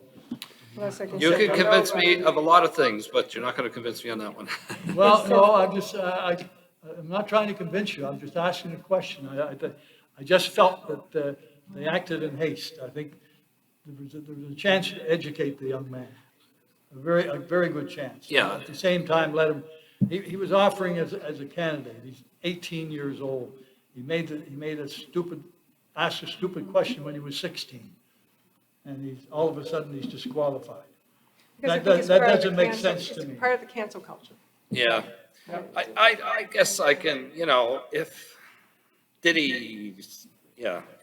Unless I You say can no, convince but- me of a lot of things, but you're not going to convince me on that one. Well, no, I'm not trying to convince you. I'm just asking a question. I just felt that they acted in haste. I think there was a chance to educate the young man, a very good chance. Yeah. At the same time, let him. He was offering as a candidate. He's 18 years old. Asked a stupid question when he was 16, and all of a sudden he's disqualified. Because I That think it's that part of doesn't the make cancel- sense to it's me. part of the cancel culture. Yeah. I guess I can,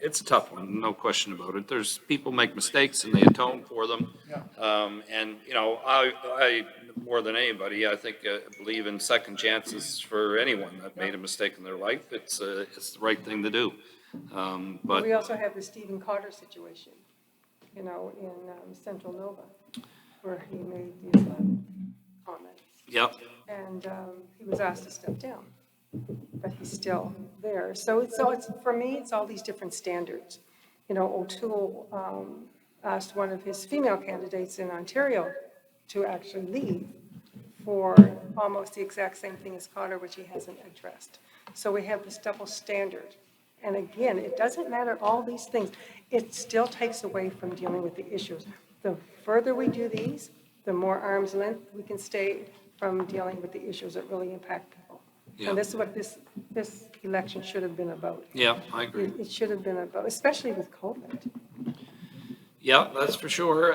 it's a tough one, no question about it. There's people make mistakes and they atone for them. And, I, more than anybody, I think, believe in second chances for anyone that made a mistake in their life. It's the right thing to do. But But we also have the Stephen Carter situation. in Central Nova, where he made these comments. Yep. And he was asked to step down, but he's still there. So it's for me, it's all these different standards. O'Toole asked one of his female candidates in Ontario to actually leave for almost the exact same thing as Cotter, which he hasn't addressed. So we have this double standard. And again, it doesn't matter all these things. It still takes away from dealing with the issues. The further we do these, the more arm's length we can stay from dealing with the issues that really impact people. Yeah. And this is what this election should have been about. Yeah, I agree. It should have been about, especially with COVID. Yeah, that's for sure.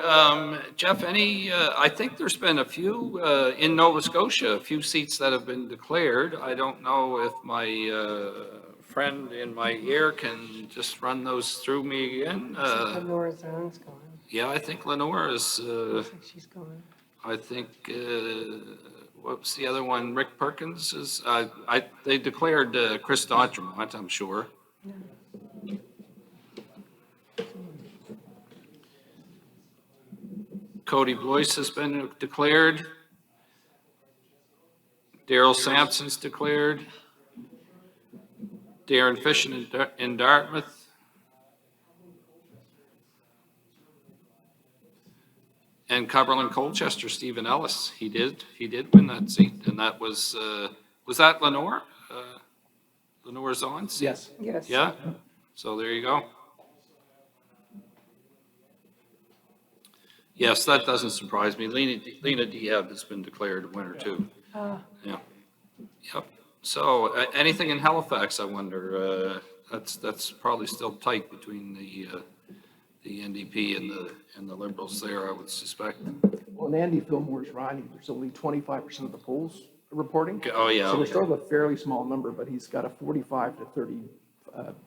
Jeff, I think there's been a few, in Nova Scotia, a few seats that have been declared. I don't know if my friend in my ear can just run those through me again. Lenore Zahn's gone. Yeah, I think Lenore is, I think she's gone. I think, what's the other one? Rick Perkins is, they declared Chris D'Entremont, I'm sure. Cody Blois has been declared. Daryl Sampson's declared. Darren Fishin in Dartmouth. And Cumberland Colchester, Stephen Ellis. He did win that seat, and that was that Lenore? Lenore Zahn's seat? Yes. Yes. Yeah, so there you go. Yes, that doesn't surprise me. Lena Diab has been declared a winner too. Yeah. Yep. So anything in Halifax, I wonder, that's probably still tight between the NDP and the Liberals there, I would suspect. Well, and Andy Fillmore's running, there's only 25% of the polls reporting. Oh, yeah. So we're still a fairly small number, but he's got a 45 to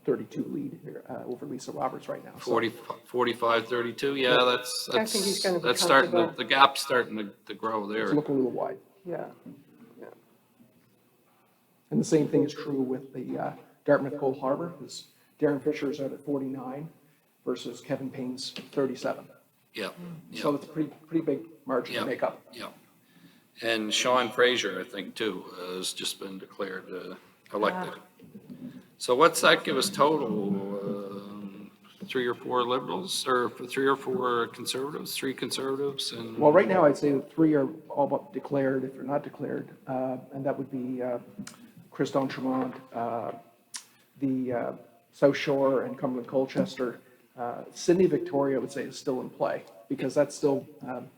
32 lead here over Lisa Roberts right now. So 45, 32, yeah, that's I think he's gonna be that's starting, comfortable. the gap's starting to grow it's there. looking a little wide. Yeah. And the same thing is true with the Dartmouth Cold Harbor, because Darren Fisher's out at 49 versus Kevin Payne's 37. Yeah, So yeah, it's a pretty big margin Yeah. to make up. yeah. And Sean Fraser, I think, too, has just been declared elected. So what's that give us total? 3 or 4 Liberals, or 3 or 4 Conservatives, 3 Conservatives, and Well, right now, I'd say that 3 are all but declared, if they're not declared, and that would be Chris D'Entremont, the South Shore and Cumberland Colchester. Sydney Victoria, I would say, is still in play, because that's still,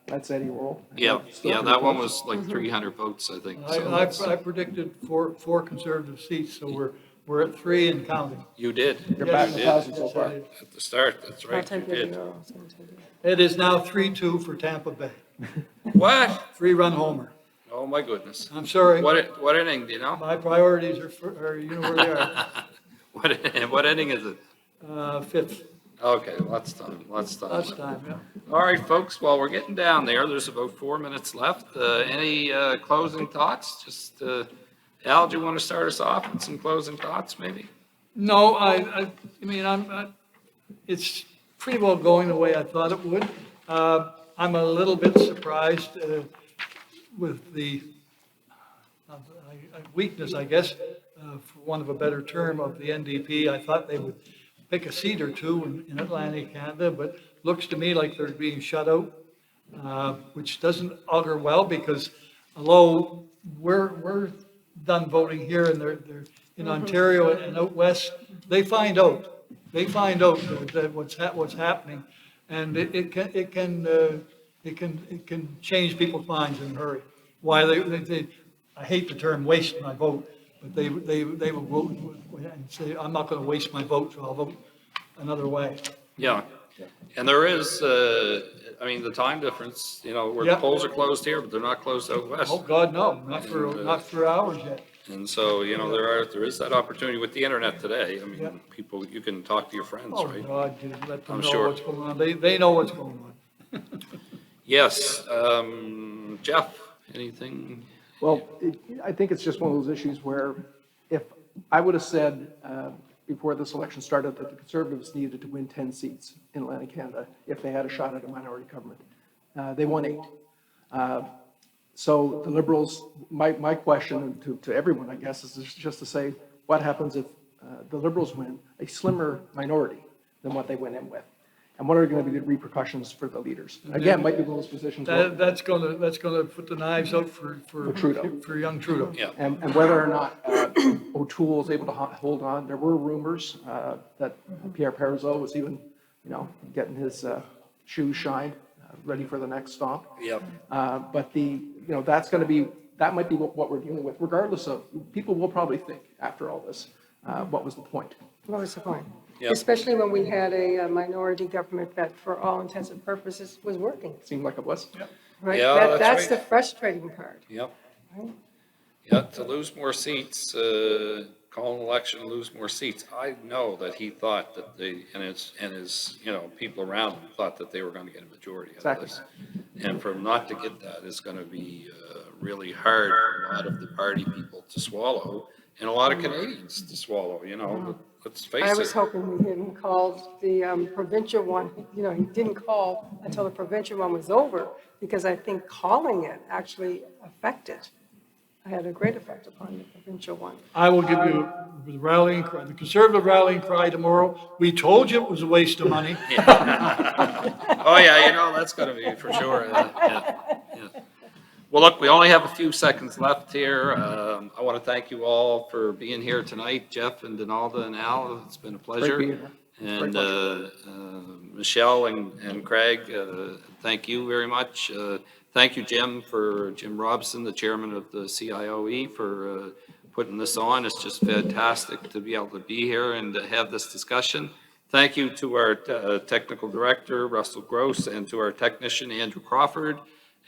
that's Eddie Roll. yeah, Still yeah, pretty that one close. was like 300 votes, I think. So that's- I predicted four Conservative seats, so we're at 3 and counting. You did. You're back in You the did. thousand so far. At the start, that's I'll right, you take it. did. I was gonna take it. It is now 3-2 for Tampa Bay. What? 3-run homer. Oh, my goodness. I'm sorry, What inning, do you know? my priorities are you know where they are. What inning is it? 5th, Okay, lots of time, lots of last time. time, yeah. All right, folks, well, we're getting down there. There's about 4 minutes left. Any closing thoughts? Just, Al, do you want to start us off with some closing thoughts, maybe? No, I mean, it's pretty well going the way I thought it would. I'm a little bit surprised with the weakness, I guess, for want of a better term, of the NDP. I thought they would pick a seat or 2 in Atlantic Canada, but looks to me like they're being shut out, which doesn't augur well, because although we're done voting here and they're in Ontario and out west, they find out that what's happening, and it can change people's minds in a hurry. Why they I hate the term waste my vote, but they will vote and say, I'm not going to waste my vote, so I'll vote another way. Yeah. And there is, I mean, the time difference, where the Yeah. polls are closed here, but they're not closed out west. Oh, God, no, not for hours yet. And so, there is that opportunity with the internet today. I Yeah. mean, people, you can talk to your friends, Oh, right? God, dude, let them I'm know sure. what's going on. They know what's going on. Yes, Jeff, anything? Well, I think it's just one of those issues where if I would have said, before this election started that the Conservatives needed to win 10 seats in Atlantic Canada if they had a shot at a minority government. They won 8. So the Liberals, my question to everyone, I guess, is just to say, what happens if the Liberals win a slimmer minority than what they went in with? And what are going to be the repercussions for the leaders? Again, might be one of those positions where- That's gonna put the knives out for Trudeau. For young Trudeau. Yeah. And whether or not O'Toole is able to hold on. There were rumors that Pierre Parizeau was even, getting his shoes shined, ready for the next stomp. Yep. But that might be what we're dealing with, regardless of, people will probably think after all this, what was the point? What was the point? Yep. Especially when we had a minority government that, for all intents and purposes, was working, Seemed like it was. right? Yeah, That's that's the right. frustrating part. Yep. Yeah, to lose more seats, call an election and lose more seats. I know that he thought that and his, people around him thought that they were going to get a majority out of this. And for him not to get that is going to be really hard for a lot of the party people to swallow and a lot of Canadians to swallow, let's face it. I was hoping we hadn't called the provincial one, he didn't call until the provincial one was over, because I think calling it actually had a great effect upon the provincial one. I will give you the rallying cry, the Conservative rallying cry tomorrow. We told you it was a waste of money. Oh, yeah, that's going to be for sure. Yeah. Well, look, we only have a few seconds left here. I want to thank you all for being here tonight, Jeff and Donalda and Al. It's been a pleasure. being here. And Michelle and Craig, thank you very much. Thank you, Jim Robson, the chairman of the CIOE, for putting this on. It's just fantastic to be able to be here and to have this discussion. Thank you to our technical director, Russell Gross, and to our technician, Andrew Crawford,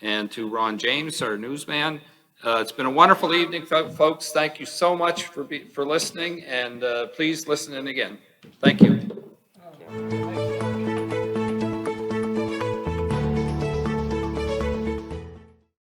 and to Ron James, our newsman. It's been a wonderful evening, folks. Thank you so much for listening, and please listen in again. Thank you.